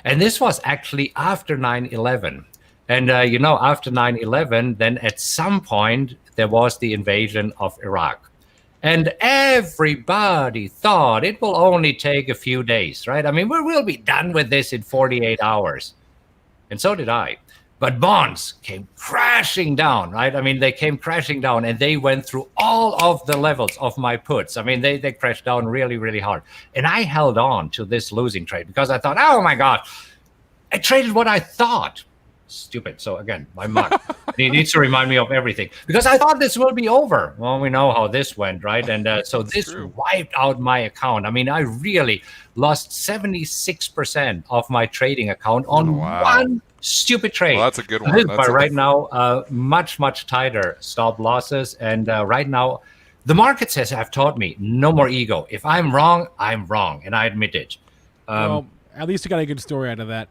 And this was actually after 9/11. And, after 9/11, then at some point, there was the invasion of Iraq. And everybody thought it will only take a few days, right? I mean, we'll be done with this in 48 hours. And so did I. But bonds came crashing down, right? I mean, they came crashing down, and they went through all of the levels of my puts. I mean, they crashed down really, really hard. And I held on to this losing trade because I thought, oh, my God, I traded what I thought. Stupid. So again, my mug. He needs to remind me of everything because I thought this will be over. Well, we know how this went, right? And so this wiped out my account. I mean, I really lost 76% of my trading account on one stupid trade. Well, that's a good one. But right now, much tighter stop losses. And right now, the market says have taught me no more ego. If I'm wrong, I'm wrong, and I admit it. Well, at least you got a good story out of that.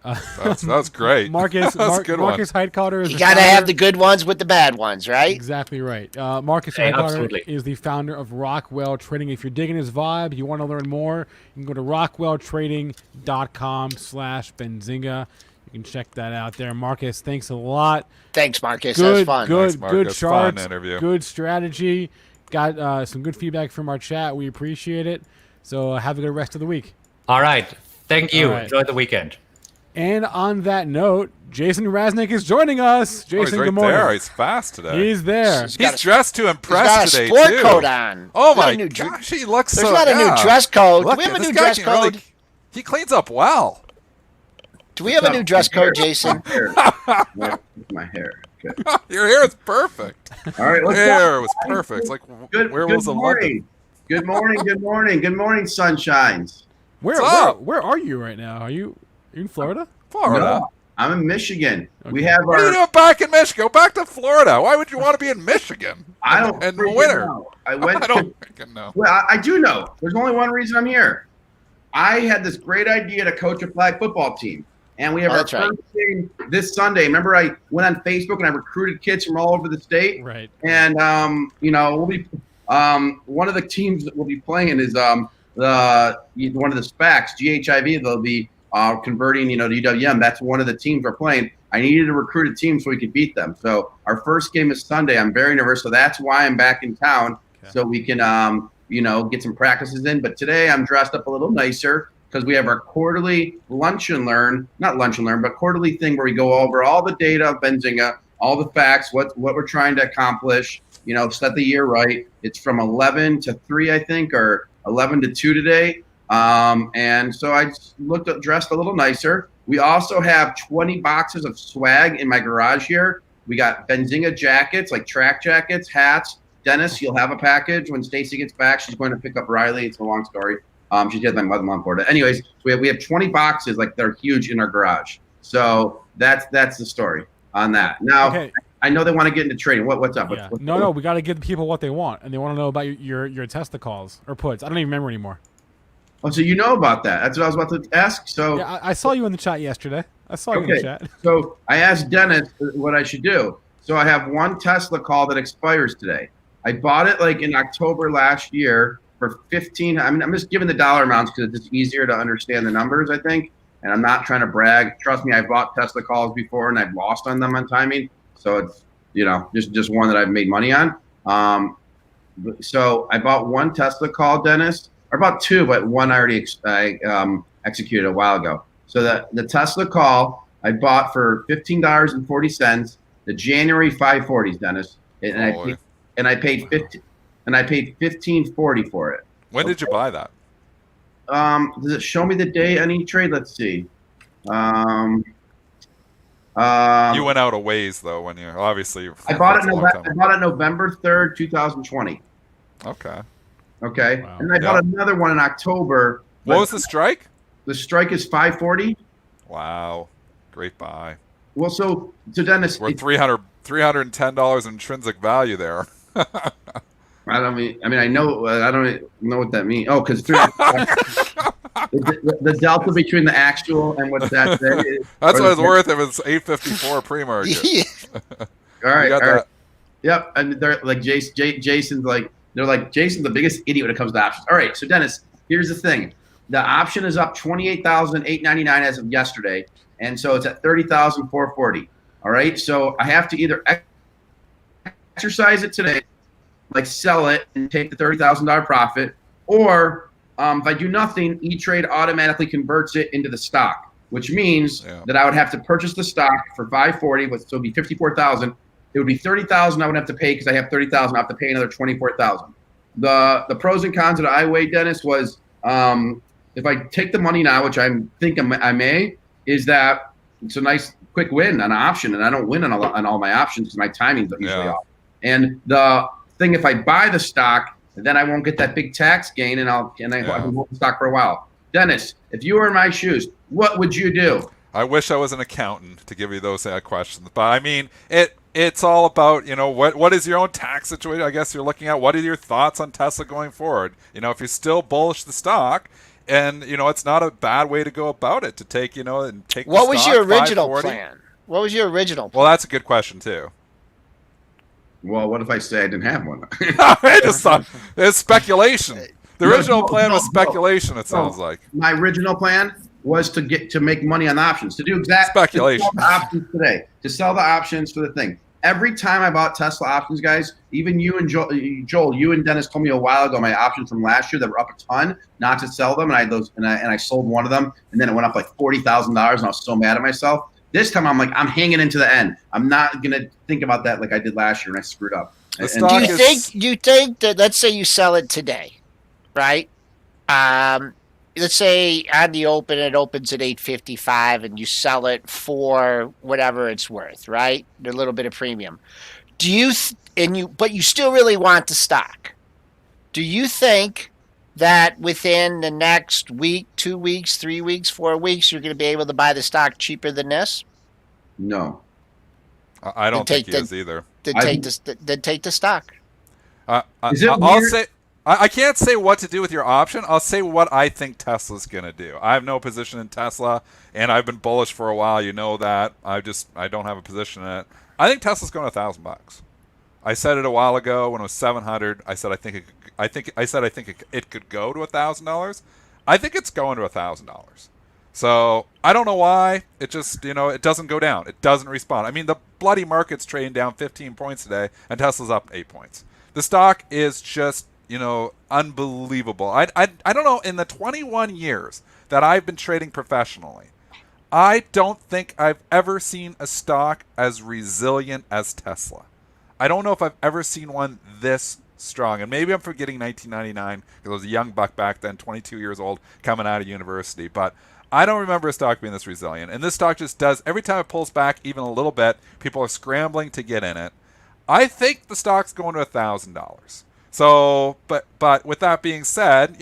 That's great. Markus Heightcotter. You got to have the good ones with the bad ones, right? Exactly right. Markus Heightcotter is the founder of Rockwell Trading. If you're digging his vibe, you want to learn more, you can go to rockwelltrading.com/Benzinga. You can check that out there. Markus, thanks a lot. Thanks, Markus. That was fun. Good charts. Good strategy. Got some good feedback from our chat. We appreciate it. So have a good rest of the week. All right. Thank you. Enjoy the weekend. And on that note, Jason Raznick is joining us. Jason, he's good morning. There. He's fast today. He's there. He's dressed to impress today, too. He's got a sport coat on. Oh, my gosh. He looks There's not a new dress code. Do we have a new dress code? Really, he cleans up well. Do we have a new dress code, Jason? My hair. Okay. Your hair is perfect. All right, let's hair was perfect. It's like, where was the morning? Good morning, sunshines. Where are you right now? Are you in Florida? Florida. No, I'm in Michigan. Okay. We have what are you doing back in Michigan? Go back to Florida. Why would you want to be in Michigan? I don't in the winter. Know. I don't freaking know. Well, I do know. There's only one reason I'm here. I had this great idea to coach a flag football team. And we have our first game this Sunday. Remember, I went on Facebook and I recruited kids from all over the state. Right. And we'll be one of the teams that we'll be playing is one of the SPACs, GHIV. They'll be converting, to UWM. That's one of the teams we're playing. I needed to recruit a team so we could beat them. So our first game is Sunday. I'm very nervous. So that's why I'm back in town, so we can, get some practices in. But today I'm dressed up a little nicer because we have our quarterly quarterly thing where we go over all the data of Benzinga, all the facts, what we're trying to accomplish, set the year right. It's from 11 to 3, I think, or 11 to 2 today. And so I dressed a little nicer. We also have 20 boxes of swag in my garage here. We got Benzinga jackets, like track jackets, hats. Dennis, you'll have a package when Stacy gets back. She's going to pick up Riley. It's a long story. She did my mother-in-law in Florida. Anyways, we have 20 boxes, like they're huge in our garage. So that's the story on that. Now, okay. I know they want to get into trading. What's up? Yeah. No, we got to give the people what they want, and they want to know about your Tesla calls or puts. I don't even remember anymore. Oh, so you know about that? That's what I was about to ask. So yeah, I saw you in the chat yesterday. I saw you in the chat. So I asked Dennis what I should do. So I have one Tesla call that expires today. I bought it like in October last year for 15. I mean, I'm just giving the dollar amounts because it's easier to understand the numbers, I think. And I'm not trying to brag. Trust me, I've bought Tesla calls before and I've lost on them on timing. So it's, just one that I've made money on. So I bought one Tesla call, Dennis, or about 2, but one I already executed a while ago. So the Tesla call I bought for $15.40, the January 540s, Dennis, and I paid $15.40 for it. When did you buy that? Does it show me the day on E-Trade? Let's see. You went out a ways though when you obviously. I bought it November 3rd, 2020. Okay. Okay, wow. And I bought another one in October. What was the strike? The strike is 540. Wow, great buy. Well, so Dennis, we're $310 intrinsic value there. I don't know what that means. Oh, because the delta between the actual and what that is. That's what it's worth if it's $8.54 pre-market. All right. Yep, and they're like Jason's like Jason's the biggest idiot when it comes to options. All right, so Dennis, here's the thing: the option is up 28,899 as of yesterday, and so it's at 30,440. All right, so I have to either exercise it today, like sell it and take the $30,000 profit, or if I do nothing, E-Trade automatically converts it into the stock, which means that I would have to purchase the stock for 540, which so it would be 54,000. It would be 30,000 I would have to pay because I have 30,000. I have to pay another 24,000. The pros and cons that I weighed, Dennis, was if I take the money now, which I think I may, is that it's a nice quick win on an option, and I don't win on all my options because my timing's usually off. And the thing, if I buy the stock, then I won't get that big tax gain, and I hold the stock for a while. Dennis, if you were in my shoes, what would you do? I wish I was an accountant to give you those questions, but I mean it's all about, what is your own tax situation? I guess you're looking at what are your thoughts on Tesla going forward. If you're still bullish the stock, and it's not a bad way to go about it to take, and take. What was your original plan? What was your original plan? Well, that's a good question too. Well, what if I say I didn't have one? I just thought it's speculation. The original plan was speculation. It sounds like my original plan was to make money on options, to do exactly speculation. To sell the options today, to sell the options for the thing. Every time I bought Tesla options, guys, even you and Joel, you and Dennis told me a while ago my options from last year that were up a ton, not to sell them, and I sold one of them, and then it went up like $40,000, and I was so mad at myself. This time I'm like, I'm hanging into the end. I'm not gonna think about that like I did last year and I screwed up. Do you think that, let's say you sell it today, right? Let's say on the open it opens at 8.55 and you sell it for whatever it's worth, right? A little bit of premium. But you still really want the stock. Do you think that within the next week, 2 weeks, 3 weeks, 4 weeks, you're going to be able to buy the stock cheaper than this? No. I don't think he is either. Then take the stock. I can't say what to do with your option. I'll say what I think Tesla's going to do. I have no position in Tesla, and I've been bullish for a while. You know that. I don't have a position in it. I think Tesla's going to $1,000. I said it a while ago when it was 700. I said I think it could go to $1,000. I think it's going to $1,000. So I don't know why. It just it doesn't go down. It doesn't respond. I mean, the bloody market's trading down 15 points today, and Tesla's up 8 points. The stock is just unbelievable. I don't know, in the 21 years that I've been trading professionally, I don't think I've ever seen a stock as resilient as Tesla. I don't know if I've ever seen one this strong. And maybe I'm forgetting 1999 because I was a young buck back then, 22 years old, coming out of university. But I don't remember a stock being this resilient. And this stock just does, every time it pulls back even a little bit, people are scrambling to get in it. I think the stock's going to $1,000. So, but with that being said,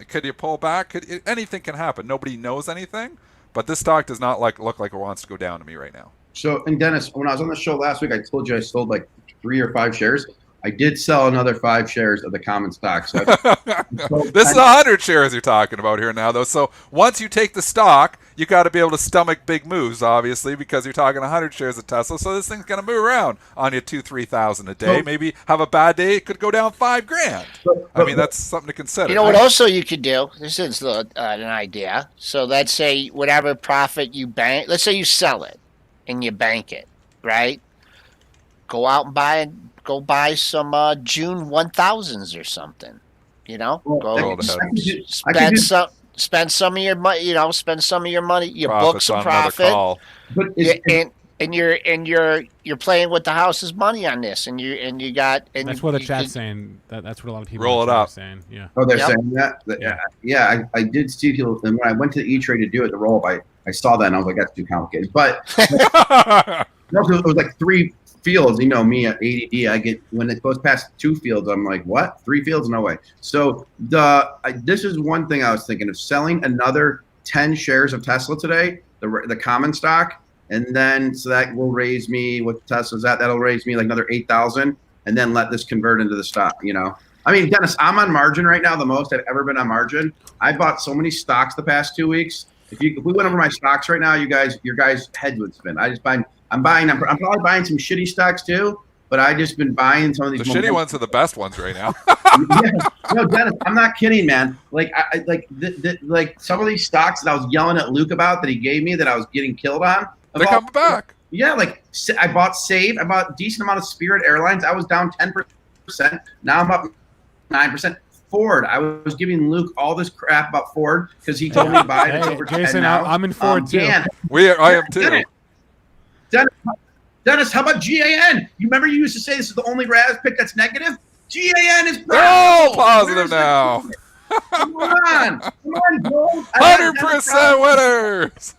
could you pull back? Anything can happen. Nobody knows anything, but this stock does not look like it wants to go down to me right now. So, and Dennis, when I was on the show last week, I told you I sold like 3 or 5 shares. I did sell another 5 shares of the common stock. So this is 100 shares you're talking about here now, though. So once you take the stock, you got to be able to stomach big moves, obviously, because you're talking 100 shares of Tesla. So this thing's going to move around on you 2,000-3,000 a day. Maybe have a bad day, it could go down $5,000. I mean, that's something to consider. You know what? Also, you could do. This is an idea. So let's say whatever profit you bank. Let's say you sell it and you bank it, right? Go out and buy some June 1000s or something. Go spend some of your money. Spend some of your money. You book some profit. But and you're playing with the house's money on this, and you got. And that's what the chat's saying. That's what a lot of people are saying. Yeah. Oh, they're saying that. Yeah. I did see people, and when I went to the E-Trade to do it, the roll up, I saw that and I was like, that's too complicated. But it was like 3 fields. You know me at ADD, I get when it goes past 2 fields, I'm like, what? 3 fields? No way. So this is one thing I was thinking of selling another 10 shares of Tesla today, the common stock. And then, so that will raise me, what Tesla's at, that'll raise me like another 8,000, and then let this convert into the stock, I mean, Dennis, I'm on margin right now, the most I've ever been on margin. I bought so many stocks the past 2 weeks. If we went over my stocks right now, your guys' heads would spin. I'm probably buying some shitty stocks too, but I just been buying some of these. The shitty ones are the best ones right now. No, Dennis, I'm not kidding, man. Like, like some of these stocks that I was yelling at Luke about that he gave me that I was getting killed on. They're coming back. Yeah, like I bought Save. I bought a decent amount of Spirit Airlines. I was down 10%. Now I'm up 9%. Ford. I was giving Luke all this crap about Ford because he told me to buy it. It's over Jason, 10 now. I'm in Ford too. Dan, I am too. Dennis, how about GAN? You remember you used to say this is the only Raz pick that's negative? GAN is positive now. Come on, Joel. 100% winners.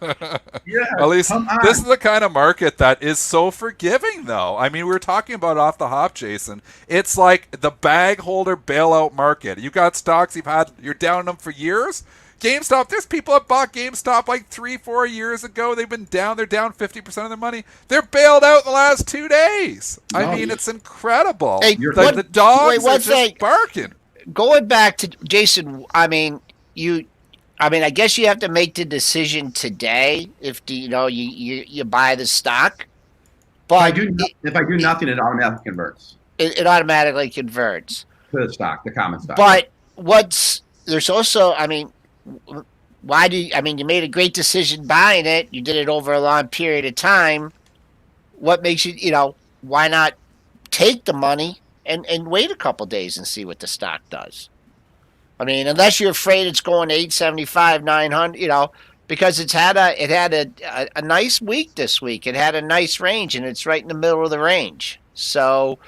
Yeah, at least this is the kind of market that is so forgiving, though. I mean, we were talking about off the hop, Jason. It's like the bag holder bailout market. You got stocks you're down them for years. GameStop, there's people that bought GameStop like 3-4 years ago. They've been down. They're down 50% of their money. They're bailed out in the last 2 days. I mean, it's incredible. Hey, the dogs are just barking. Going back to Jason, I guess you have to make the decision today if you buy the stock. But if I do nothing, it automatically converts. It automatically converts to the stock, the common stock. But there's also, why you made a great decision buying it. You did it over a long period of time. What makes you, why not take the money and wait a couple days and see what the stock does? Unless you're afraid it's going to 875, 900, because it had a nice week this week. It had a nice range, and it's right in the middle of the range. So,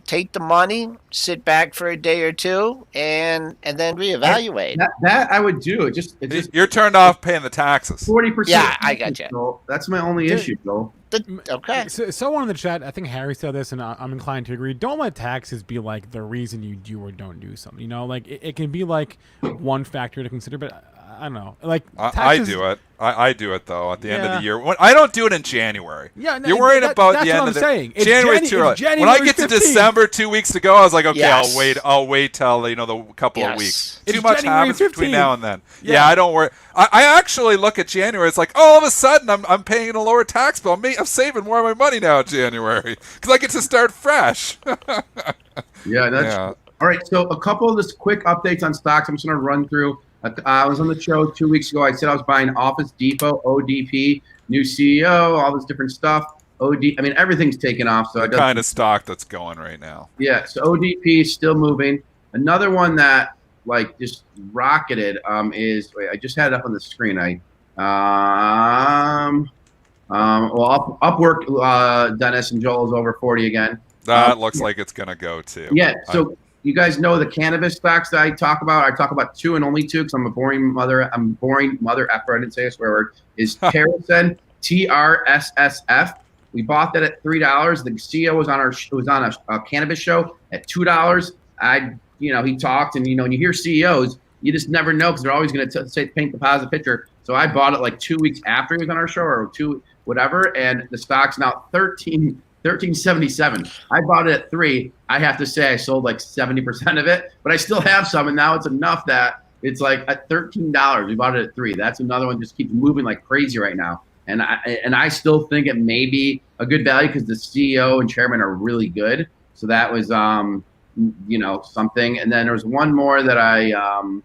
take the money, sit back for a day or two, and then reevaluate. That I would do. You're turned off paying the taxes. 40%. Yeah, I got you. So that's my only issue, Joel. Okay. Someone in the chat, I think Harry said this, and I'm inclined to agree. Don't let taxes be like the reason you do or don't do something. Like it can be like one factor to consider, but I don't know. Like taxes, I do it. I do it though at the end of the year. I don't do it in January. Yeah, you're worried about the end of the saying. January's too early. When I get to December 2 weeks ago, I was like, okay, yes. I'll wait till the couple of weeks. It's too much January happens 15th. between now and then. Yeah, I don't worry. I actually look at January. It's like all of a sudden I'm paying a lower tax bill. I'm saving more of my money now in January because I get to start fresh. Yeah. All right. So a couple of just quick updates on stocks. I'm just going to run through. I was on the show 2 weeks ago. I said I was buying Office Depot, ODP, new CEO, all this different stuff. Everything's taken off. So the kind of stock that's going right now. Yeah. So ODP is still moving. Another one that just rocketed is I just had it up on the screen. Upwork, Dennis and Joel is over 40 again. That looks like it's gonna go too. Yeah. So. You guys know the cannabis stocks that I talk about. I talk about 2 and only 2 because I'm a boring mother effer. I didn't say a swear word. Is Terrasen, TRSSF. We bought that at $3. The CEO was on a cannabis show at $2. He talked, and when you hear CEOs, you just never know because they're always going to paint the positive picture. So I bought it like 2 weeks after he was on our show or 2 whatever, and the stock's now $13.77. I bought it at $3. I have to say I sold like 70% of it, but I still have some, and now it's enough that it's like at $13. We bought it at $3. That's another one just keeps moving like crazy right now, and I still think it may be a good value because the CEO and chairman are really good. So that was something. And then there was one more that I'm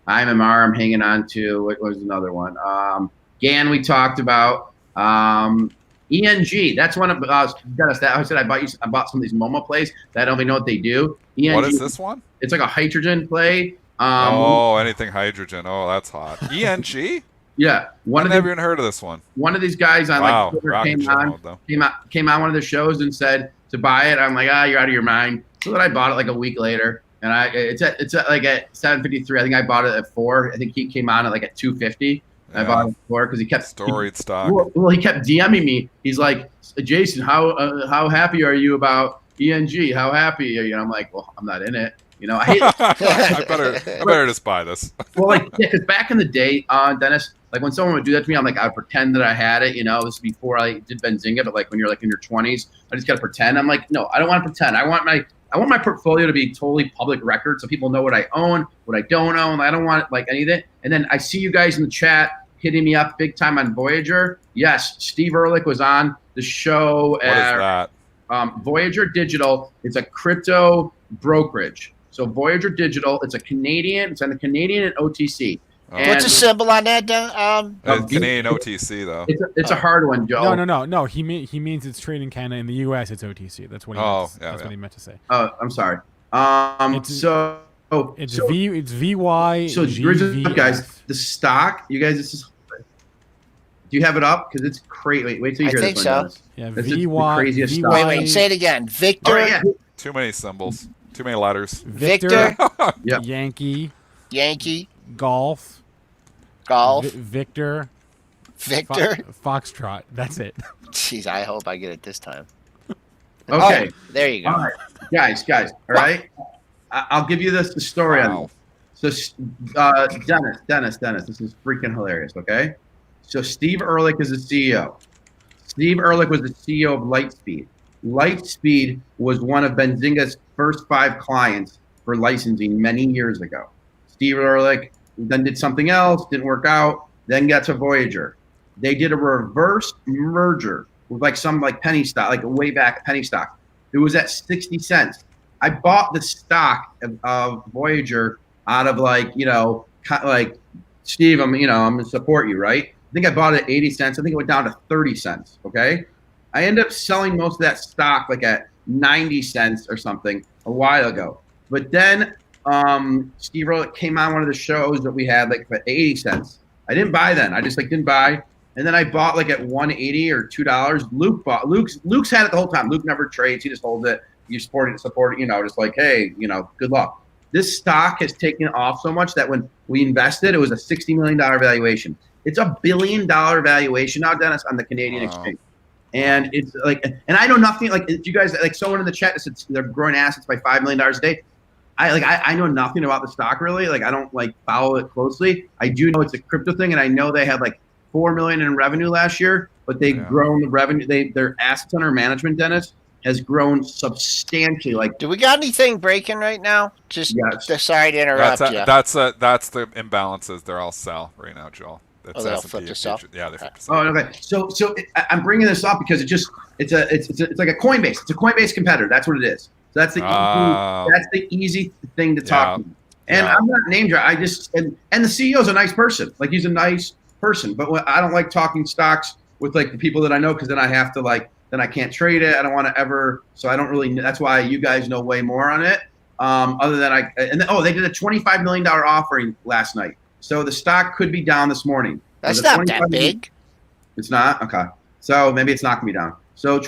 hanging on to. What was another one? GAN we talked about. ENG. That's one of Dennis. That I said I bought some of these Momo plays that I don't even know what they do. ENG, what is this one? It's like a hydrogen play. Anything hydrogen. Oh, that's hot. ENG. Yeah, I've never even heard of this one. One of these guys on Twitter came on one of the shows and said to buy it. I'm like, you're out of your mind. So then I bought it like a week later, and it's at like at 753. I think I bought it at 4. I think he came on at like at 250. I bought it at 4 because he kept storied stock. Well, he kept DMing me. He's like, Jason, how happy are you about ENG? How happy are you? And I'm like, well, I'm not in it. I hate I better just buy this. Well, because back in the day, Dennis, like when someone would do that to me, I'm like, I would pretend that I had it. This is before I did Benzinga, but like when you're like in your 20s, I just gotta pretend. I'm like, no, I don't want to pretend. I want my portfolio to be totally public record, so people know what I own, what I don't own. I don't want like any of it. And then I see you guys in the chat hitting me up big time on Voyager. Yes, Steve Ehrlich was on the show. What is that? Voyager Digital. It's a crypto brokerage. So Voyager Digital, it's on the Canadian and OTC. What's the symbol on that? Canadian OTC though. It's a hard one, Joe. No. He means it's trading in Canada. In the U.S., it's OTC. That's what he meant. That's what he meant to say. Oh, I'm sorry. It's VY. So guys, the stock. You guys, do you have it up? Because it's crazy. Wait till you hear this one. I think so. Yeah, VY. Wait, say it again. Victor. Too many symbols. Too many letters. Victor. Yep. Yankee. Golf. Victor. Foxtrot. That's it. Jeez, I hope I get it this time. Okay. There you go. All right. Guys. All right. I'll give you the story on this. So, Dennis, this is freaking hilarious, okay? So Steve Ehrlich is the CEO. Steve Ehrlich was the CEO of Lightspeed. Lightspeed was one of Benzinga's first 5 clients for licensing many years ago. Steve Ehrlich then did something else, didn't work out, then got to Voyager. They did a reverse merger with like some like penny stock, like way back penny stock. It was at 60 cents. I bought the stock of Voyager out of like Steve, I'm gonna support you, right? I think I bought it at 80 cents. I think it went down to 30 cents. Okay. I ended up selling most of that stock like at 90 cents or something a while ago. But then Steve Ehrlich came on one of the shows that we had like for 80 cents. I didn't buy then. I just didn't buy. And then I bought like at $1.80 or $2. Luke's had it the whole time. Luke never trades. He just holds it. You support it, just like, hey, good luck. This stock has taken off so much that when we invested, it was a $60 million valuation. It's a $1 billion valuation now, Dennis, on the Canadian exchange. And it's like, and I know nothing. Like, you guys, like someone in the chat said they're growing assets by $5 million a day. I know nothing about the stock really. Like, I don't follow it closely. I do know it's a crypto thing, and I know they had like $4 million in revenue last year, but they've grown the revenue. Their assets under management, Dennis, has grown substantially. Like, do we got anything breaking right now? Sorry to interrupt you. That's the imbalances. They're all sell right now, Joel. They'll flip to sell. Yeah, they flip to sell. Oh, okay. So I'm bringing this up because it's like a Coinbase. It's a Coinbase competitor. That's what it is. So that's the easy thing to talk to. And I'm not name dropping. I just and the CEO's a nice person. Like, he's a nice person. But I don't like talking stocks with like the people that I know, because then I have to then I can't trade it. I don't want to ever. So I don't really. That's why you guys know way more on it. Other than they did a $25 million offering last night. So the stock could be down this morning. That's not that big. It's not? Okay. So maybe it's not going to be down. So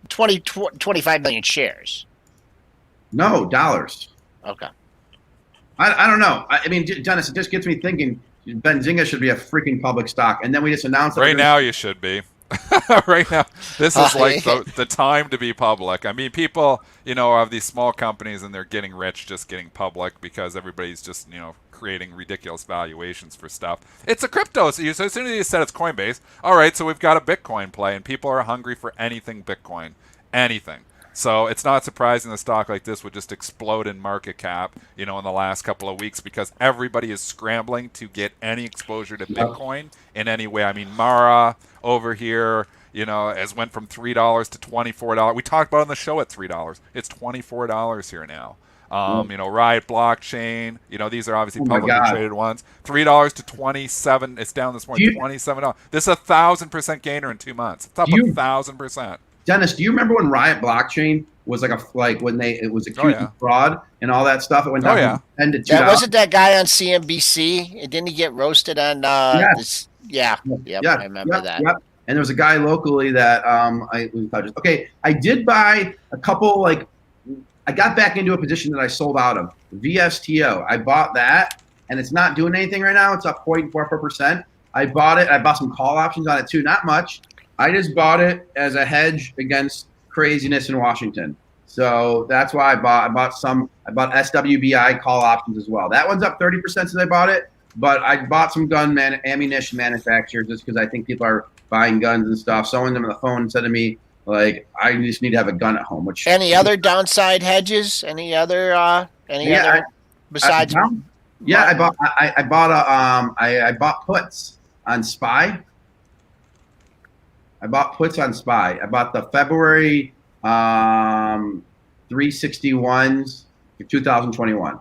25 million shares. No, dollars. Okay. I don't know. I mean, Dennis, it just gets me thinking Benzinga should be a freaking public stock. And then we just announced that. Right now you should be. Right now, this is like the time to be public. I mean, people, have these small companies and they're getting rich just getting public because everybody's just, creating ridiculous valuations for stuff. It's a crypto. So as soon as you said it's Coinbase, all right, so we've got a Bitcoin play, and people are hungry for anything Bitcoin. Anything. So it's not surprising the stock like this would just explode in market cap, in the last couple of weeks, because everybody is scrambling to get any exposure to Bitcoin in any way. I mean, Mara over here, has went from $3 to $24. We talked about it on the show at $3. It's $24 here now. Riot Blockchain. These are obviously publicly traded ones. $3 to 27. It's down this morning. $27. This is 1,000% gainer in 2 months. It's up 1,000%. Dennis, do you remember when Riot Blockchain was when it was accused of fraud and all that stuff? It went down from 10 to 2. That wasn't that guy on CNBC? Didn't he get roasted on this? Yeah. I remember that. Yep. And there was a guy locally that I did buy a couple. I got back into a position that I sold out of. VSTO. I bought that, and it's not doing anything right now. It's up 0.44%. I bought it. I bought some call options on it too. Not much. I just bought it as a hedge against craziness in Washington. So that's why I bought SWBI call options as well. That one's up 30% since I bought it. But I bought some ammunition manufacturers just because I think people are buying guns and stuff. Someone on the phone said to me, I just need to have a gun at home. Which any other downside hedges? Any other besides? I bought puts on SPY. I bought puts on SPY. I bought the February 361s for 2021.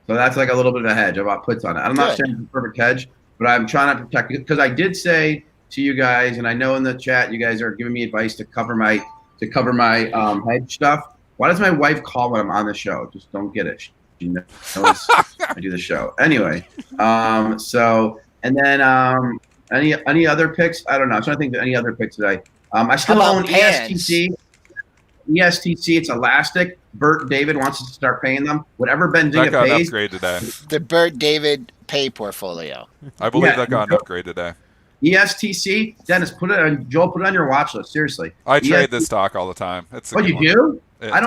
So that's a little bit of a hedge. I bought puts on it. I'm not saying it's a perfect hedge, but I'm trying to protect it because I did say to you guys, and I know in the chat you guys are giving me advice to cover my hedge stuff. Why does my wife call when I'm on the show? Just don't get it. She knows I do the show anyway. And then any other picks? I don't know. I'm trying to think of any other picks that I still own ESTC. ESTC, it's elastic. Bert David wants us to start paying them. Whatever Benzinga got pays. An upgrade today. The Bert David pay portfolio. I believe that got an upgrade today. ESTC, Dennis, Joel, put it on your watch list. Seriously. I trade this stock all the time. It's a you do? I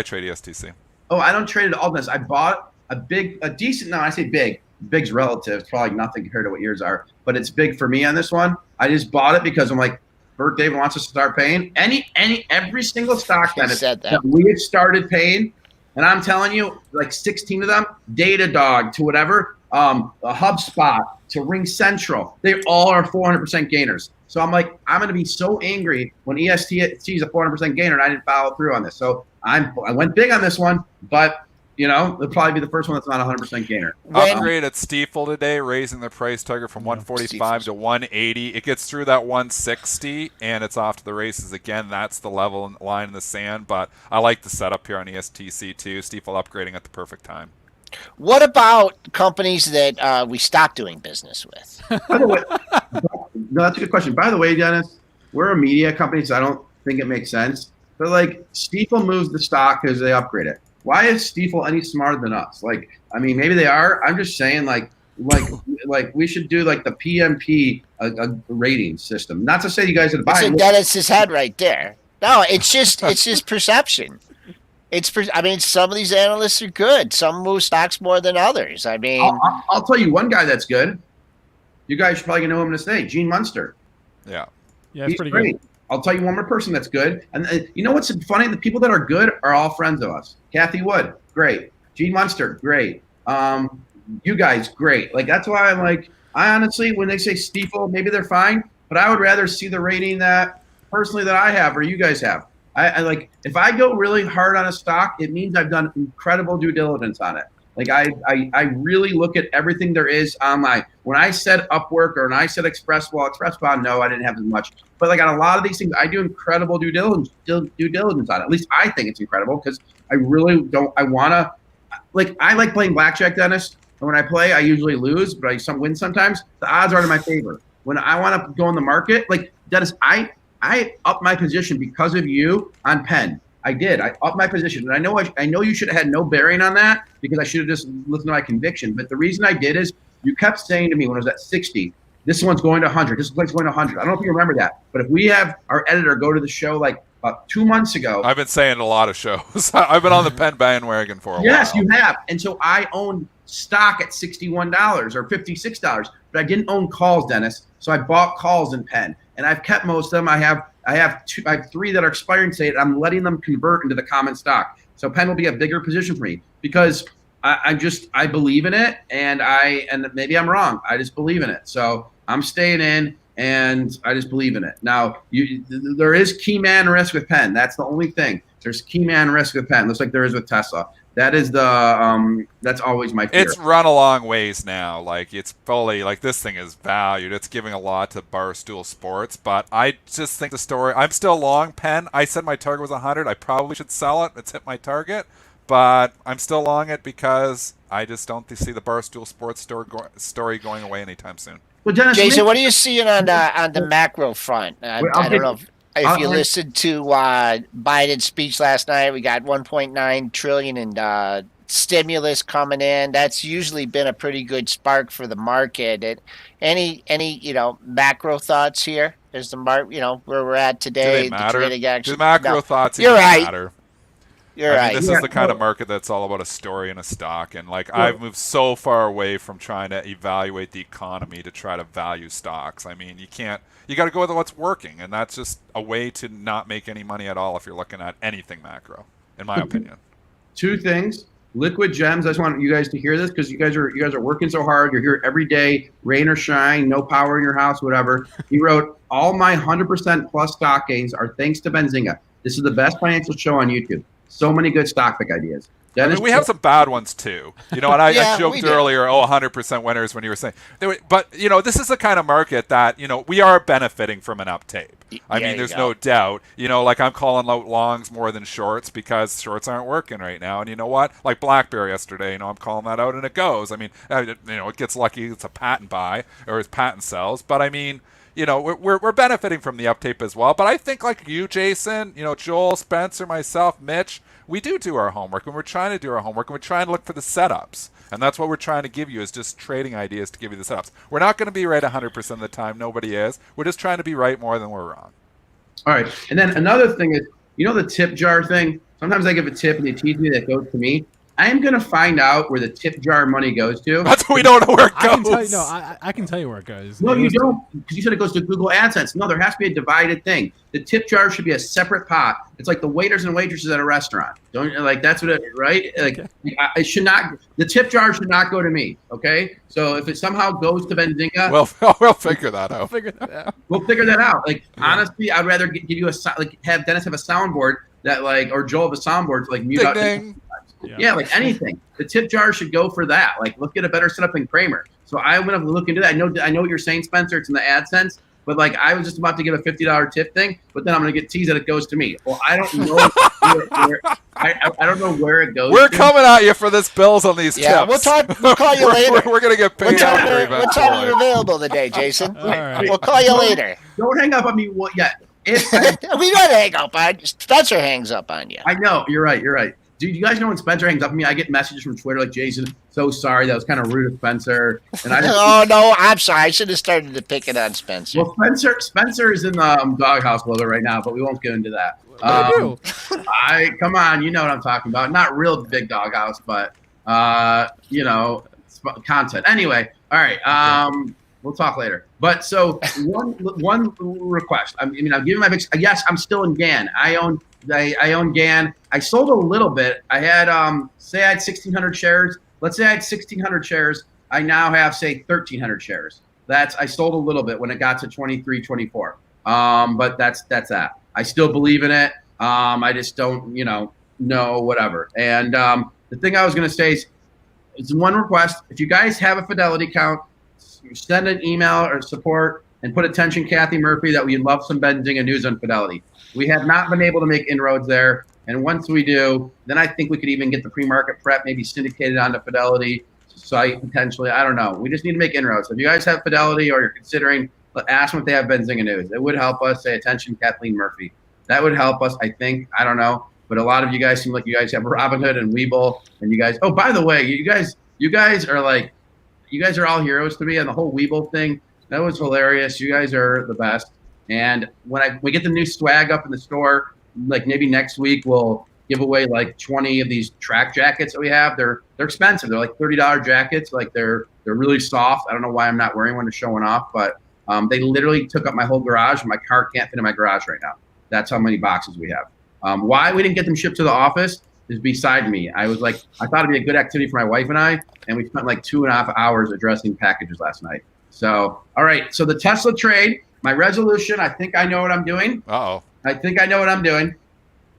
trade ESTC. Oh, I don't trade it all this. I bought a decent. No, I say big. Big's relative. It's probably nothing compared to what yours are, but it's big for me on this one. I just bought it because I'm like, Bert David wants us to start paying every single stock that we had started paying, and I'm telling you, 16 of them, Datadog to whatever, a HubSpot to Ring Central, they all are 400% gainers. So I'm like, I'm going to be so angry when ESTC is a 400% gainer and I didn't follow through on this. So I went big on this one, but it'll probably be the first one that's not 100% gainer. Upgrade at Stiefel today, raising the price target from 145 to 180. It gets through that 160, and it's off to the races again. That's the level line in the sand, but I like the setup here on ESTC too. Stiefel upgrading at the perfect time. What about companies that we stopped doing business with? By the way, no, that's a good question. By the way, Dennis, we're a media company, so I don't think it makes sense. But Stiefel moves the stock because they upgrade it. Why is Stiefel any smarter than us? Maybe they are. I'm just saying, we should do the PMP rating system. Not to say you guys are buying. It's Dennis's head right there. No, it's just perception. Some of these analysts are good. Some move stocks more than others. I'll tell you one guy that's good. You guys should probably know him to say Gene Munster. Yeah, it's pretty good. I'll tell you one more person that's good. And you know what's funny? The people that are good are all friends of us. Kathy Wood, great. Gene Munster, great. You guys, great. That's why I honestly, when they say Stiefel, maybe they're fine, but I would rather see the rating that personally that I have or you guys have. I if I go really hard on a stock, it means I've done incredible due diligence on it. I really look at everything there is online. When I said Upwork or when I said ExpressBond, no, I didn't have as much. But on a lot of these things, I do incredible due diligence on it. At least I think it's incredible because I really don't. I want to I like playing blackjack, Dennis. And when I play, I usually lose, but I win sometimes. The odds are in my favor. When I want to go in the market, Dennis, I upped my position because of you on Penn. I did. I upped my position. And I know you should have had no bearing on that because I should have just listened to my conviction. But the reason I did is you kept saying to me when I was at 60, this one's going to 100. This one's going to 100. I don't know if you remember that. But if we have our editor go to the show about 2 months ago. I've been saying a lot of shows. I've been on the Penn bandwagon for a while. Yes, you have. And so I owned stock at $61 or $56. But I didn't own calls, Dennis. So I bought calls in Penn. And I've kept most of them. I have 3 that are expiring today, and I'm letting them convert into the common stock. So Penn will be a bigger position for me because I believe in it, and maybe I'm wrong. I just believe in it. So I'm staying in, and I just believe in it. Now, there is key man risk with Penn. That's the only thing. There's key man risk with Penn. Looks like there is with Tesla. That is that's always my fear. It's run a long ways now. Like, it's fully, like, this thing is valued. It's giving a lot to Barstool Sports, but I just think the story, I'm still long Penn. I said my target was 100. I probably should sell it. It's hit my target, but I'm still long it because I just don't see the Barstool Sports story going away anytime soon. Well, Dennis, Jason, what are you seeing on the macro front? I don't know if you listened to Biden's speech last night. We got 1.9 trillion in stimulus coming in. That's usually been a pretty good spark for the market. Any macro thoughts here? Is the where we're at today? Do they matter? The macro thoughts even matter? You're right. This is the kind of market that's all about a story and a stock. And I've moved so far away from trying to evaluate the economy to try to value stocks. I mean, you got to go with what's working. And that's just a way to not make any money at all if you're looking at anything macro, in my opinion. Two things. Liquid Gems. I just want you guys to hear this because you guys are working so hard. You're here every day, rain or shine, no power in your house, whatever. He wrote, all my 100% plus stock gains are thanks to Benzinga. This is the best financial show on YouTube. So many good stock pick ideas. We have some bad ones too. And I joked earlier, 100% winners when you were saying. But, this is the kind of market that, we are benefiting from an up tape. I mean, there's no doubt. I'm calling out longs more than shorts because shorts aren't working right now. And you know what? Like BlackBerry yesterday, I'm calling that out and it goes. I mean, it gets lucky. It's a patent buy or it's patent sells. But I mean, we're benefiting from the up tape as well. But I think like you, Jason, Joel, Spencer, myself, Mitch, we do our homework, and we're trying to do our homework, and we're trying to look for the setups. And that's what we're trying to give you is just trading ideas to give you the setups. We're not going to be right 100% of the time. Nobody is. We're just trying to be right more than we're wrong. All right. And then another thing is, the tip jar thing? Sometimes I give a tip, and they tease me that goes to me. I am going to find out where the tip jar money goes to. That's what we don't know where it goes. I can tell you where it goes. No, you don't, because you said it goes to Google AdSense. No, there has to be a divided thing. The tip jar should be a separate pot. It's like the waiters and waitresses at a restaurant. That's what it, right? It should not. The tip jar should not go to me. Okay, so if it somehow goes to Benzinga, we'll figure that out. We'll figure that out. Honestly, I'd rather give you have Dennis have a soundboard that or Joel have a soundboard to mute out. Yeah, anything. The tip jar should go for that. Let's get a better setup than Kramer. So I'm gonna look into that. I know what you're saying, Spencer. It's in the AdSense, but I was just about to give a $50 tip thing, but then I'm gonna get teased that it goes to me. Well, I don't know. I don't know where it goes. We're coming at you for this bills on these tips. We'll call you later. We're gonna get paid. What time are you available today, Jason? Right. We'll call you later. Don't hang up on me yet. We gotta hang up on you. Spencer hangs up on you. I know. You're right. Dude, you guys know when Spencer hangs up on me, I get messages from Twitter like, Jason, so sorry, that was kind of rude of Spencer. And oh, no, I'm sorry. I should have started to pick it on Spencer. Well, Spencer is in the doghouse weather right now, but we won't get into that. Come on, you know what I'm talking about. Not real big doghouse, but, content. Anyway, all right, we'll talk later. But so one request. I'm giving my big. Yes, I'm still in GAN. I own GAN. I sold a little bit. I had say I had 1,600 shares. Let's say I had 1,600 shares. I now have say 1,300 shares. I sold a little bit when it got to 23, 24. But that's that. I still believe in it. I just don't know whatever. And the thing I was gonna say is, it's one request. If you guys have a Fidelity account, send an email or support and put attention Kathy Murphy that we'd love some Benzinga news on Fidelity. We have not been able to make inroads there. And once we do, then I think we could even get the PreMarket Prep maybe syndicated onto Fidelity site potentially. I don't know. We just need to make inroads. So if you guys have Fidelity or you're considering, ask them if they have Benzinga news. It would help us. Say attention Kathleen Murphy. That would help us, I think. I don't know. But a lot of you guys seem like you guys have Robinhood and Webull. And you guys, oh, by the way, you guys are all heroes to me on the whole Webull thing. That was hilarious. You guys are the best. And when we get the new swag up in the store, maybe next week we'll give away 20 of these track jackets that we have. They're expensive. They're $30 jackets. They're really soft. I don't know why I'm not wearing one to show one off, but they literally took up my whole garage. My car can't fit in my garage right now. That's how many boxes we have. Why we didn't get them shipped to the office is beside me. I thought it'd be a good activity for my wife and I, and we spent 2.5 hours addressing packages last night. So, all right. So the Tesla trade, my resolution, I think I know what I'm doing. Uh-oh. I think I know what I'm doing.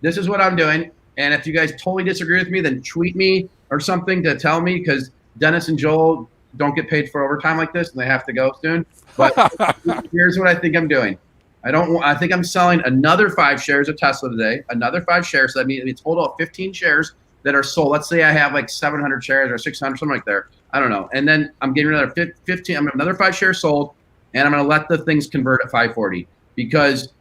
This is what I'm doing. And if you guys totally disagree with me, then tweet me or something to tell me, because Dennis and Joel don't get paid for overtime like this, and they have to go soon. But here's what I think I'm doing. I think I'm selling another 5 shares of Tesla today, another 5 shares. So that means a total of 15 shares that are sold. Let's say I have like 700 shares or 600, something like there. I don't know. And then I'm getting another 15. I'm another 5 shares sold, and I'm going to let the things convert at 540, because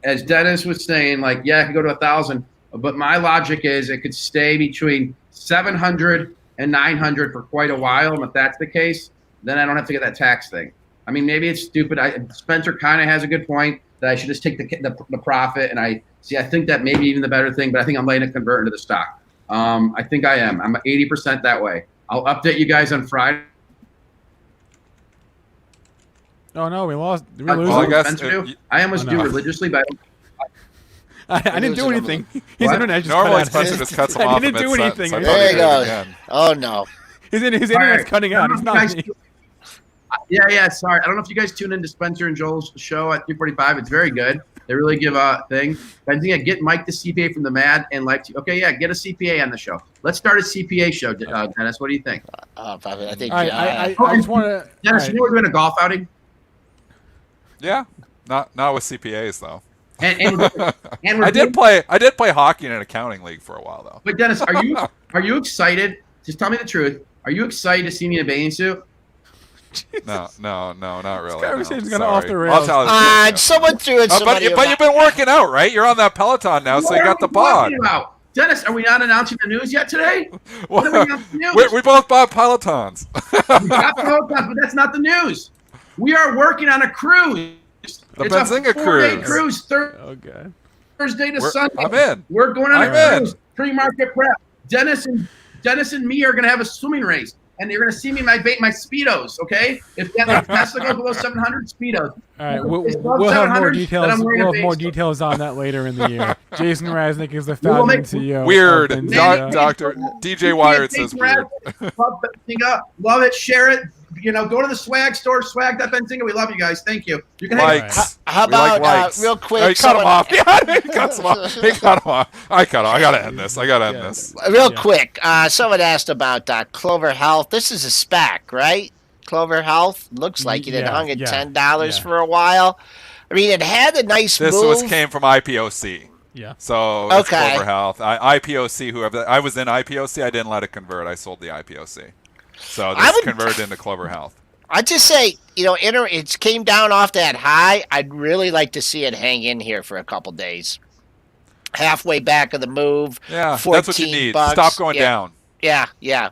as Dennis was saying, like, yeah, it could go to 1,000. But my logic is it could stay between 700 and 900 for quite a while. And if that's the case, then I don't have to get that tax thing. I mean, maybe it's stupid. Spencer kind of has a good point that I should just take the profit. And I think that maybe even the better thing, but I think I'm letting it convert into the stock. I think I am. I'm 80% that way. I'll update you guys on Friday. Oh, no, we lost. Did we lose? Well, I guess I almost do religiously, but I didn't do anything. His internet just normally cut out. Spencer just cuts him off. I didn't do anything. There you go. Oh no. His internet's cutting out. It's not me. Yeah. Sorry, I don't know if you guys tune into Spencer and Joel's show at 3:45. It's very good. They really give a thing. Benzinga, get Mike the CPA from the Mad and Life. Okay, yeah, get a CPA on the show. Let's start a CPA show, Dennis. What do you think? I think. I just want to. Dennis, you know we're doing a golf outing. Yeah, not with CPAs though. And I did play hockey in an accounting league for a while though. But Dennis, are you excited? Just tell me the truth. Are you excited to see me in a bathing suit? No, not really. This conversation's no. gonna off the rails. Someone threw it. But you've been working out, right? You're on that Peloton now, so you got the pod. Dennis, are we not announcing the news yet today? What are we announcing the news? We both bought Pelotons. We got Pelotons, but that's not the news. We are working on a cruise. It's Benzinga a 4-day cruise. Thursday to Sunday. I'm in. We're going on a cruise. Pre-market prep. Dennis and me are going to have a swimming race, and you're going to see me in my Speedos. Okay, if Tesla goes below 700 Speedos. All right, we'll have more details. We'll have more details on that later in the year. Jason Raznick is the founder and CEO. Weird. Dr. DJ Wired says weird. Love it. Share it. Go to the swag store, swag.benzinga. We love you guys. Thank you. You can likes. How about real quick? Oh, he cut him off. Yeah, he cut him off. I gotta end this. Real quick. Someone asked about Clover Health. This is a SPAC, right? Clover Health looks like it hung at $10 for a while. I mean, it had a nice move. This came from IPOC. Yeah. So it's Clover Health. IPOC. Whoever I was in IPOC, I didn't let it convert. I sold the IPOC. So this converted into Clover Health. I'd just say, it came down off that high. I'd really like to see it hang in here for a couple days. Halfway back of the move. Yeah, that's what you need. $14. Stop going down. Yeah.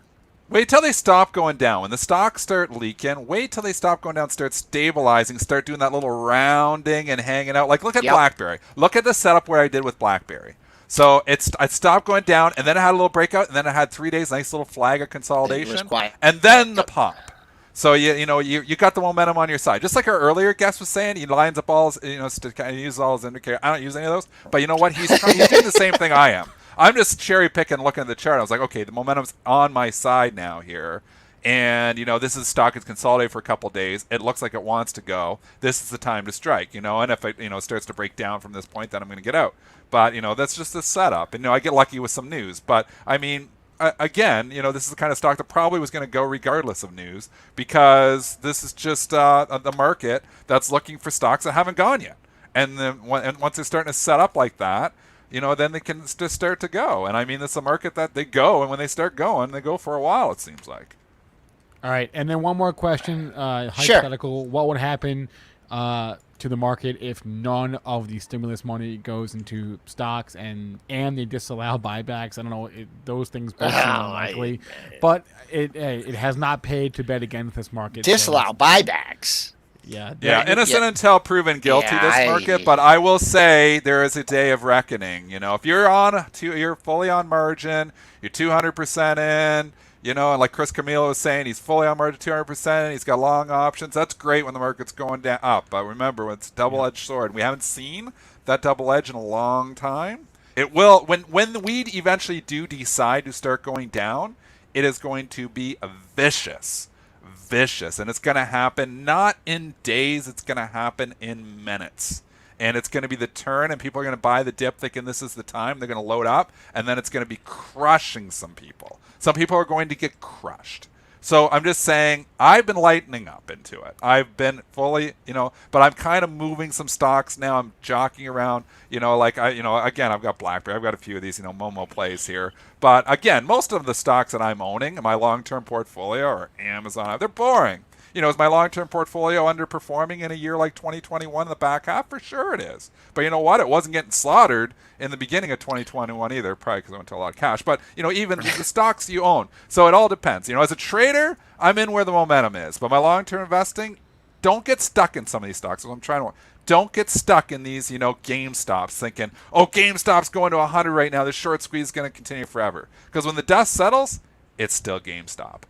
Wait till they stop going down. When the stocks start leaking, wait till they stop going down, start stabilizing, start doing that little rounding and hanging out. Like, look at BlackBerry. Look at the setup where I did with BlackBerry. So it stopped going down, and then it had a little breakout, and then it had 3 days, nice little flag of consolidation, and then the pop. So you got the momentum on your side. Just like our earlier guest was saying, he lines up all his, he uses all his indicators. I don't use any of those, but you know what? He's doing the same thing I am. I'm just cherry picking, looking at the chart. I was like, okay, the momentum's on my side now here. And, this is stock is consolidated for a couple of days. It looks like it wants to go. This is the time to strike, and if it, starts to break down from this point, then I'm going to get out. But, that's just the setup. And, I get lucky with some news. But, I mean, again, this is the kind of stock that probably was going to go regardless of news, because this is just the market that's looking for stocks that haven't gone yet. And then once they're starting to set up like that, then they can just start to go. And, I mean, it's a market that they go. And when they start going, they go for a while, it seems like. All right, and then one more question, hypothetical. Sure. What would happen to the market if none of the stimulus money goes into stocks and they disallow buybacks? I don't know. Those things both seem unlikely. But it has not paid to bet against this market. Disallow buybacks. Yeah, innocent until proven guilty. This market, but I will say there is a day of reckoning. If you're fully on margin, you're 200% in. And like Chris Camilo was saying, he's fully on margin 200%. He's got long options. That's great when the market's going down up. But remember, it's a double-edged sword. We haven't seen that double edge in a long time. It will when we eventually do decide to start going down. It is going to be vicious, and it's going to happen not in days. It's going to happen in minutes. and it's going to be the turn, and people are going to buy the dip thinking this is the time. They're going to load up, and then it's going to be crushing some people. Some people are going to get crushed. So I'm just saying, I've been lightening up into it. I've been fully, but I'm kind of moving some stocks now. I'm jockeying around, again, I've got BlackBerry. I've got a few of these, Momo plays here. But again, most of the stocks that I'm owning in my long-term portfolio are Amazon. They're boring. Is my long-term portfolio underperforming in a year like 2021 in the back half? For sure it is. But you know what? It wasn't getting slaughtered in the beginning of 2021 either, probably because I went to a lot of cash. But, even the stocks you own. So it all depends. As a trader, I'm in where the momentum is. But my long-term investing, don't get stuck in some of these stocks. That's what I'm trying to. Don't get stuck in these, GameStops thinking, GameStop's going to 100 right now. This short squeeze is going to continue forever. Because when the dust settles, it's still GameStop.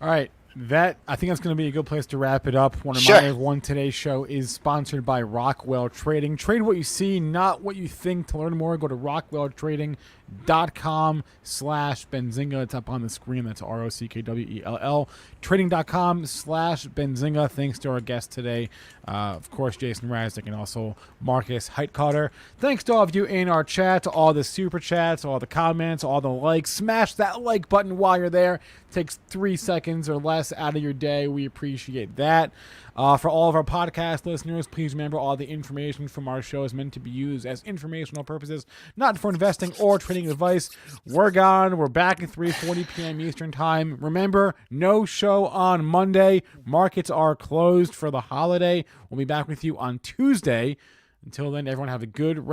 All right. I think that's going to be a good place to wrap it up. One of my one today's show is sponsored by Rockwell Trading. Trade what you see, not what you think. To learn more, go to rockwelltrading.com/Benzinga. It's up on the screen. That's ROCKWELL. Trading.com/Benzinga. Thanks to our guest today, of course, Jason Raznick, and also Markus Heightcotter. Thanks to all of you in our chat, to all the super chats, all the comments, all the likes. Smash that like button while you're there. It takes 3 seconds or less out of your day. We appreciate that. For all of our podcast listeners, please remember all the information from our show is meant to be used as informational purposes, not for investing or trading advice. We're gone. We're back at 3:40 p.m. Eastern Time. Remember, no show on Monday. Markets are closed for the holiday. We'll be back with you on Tuesday. Until then, everyone have a good rest.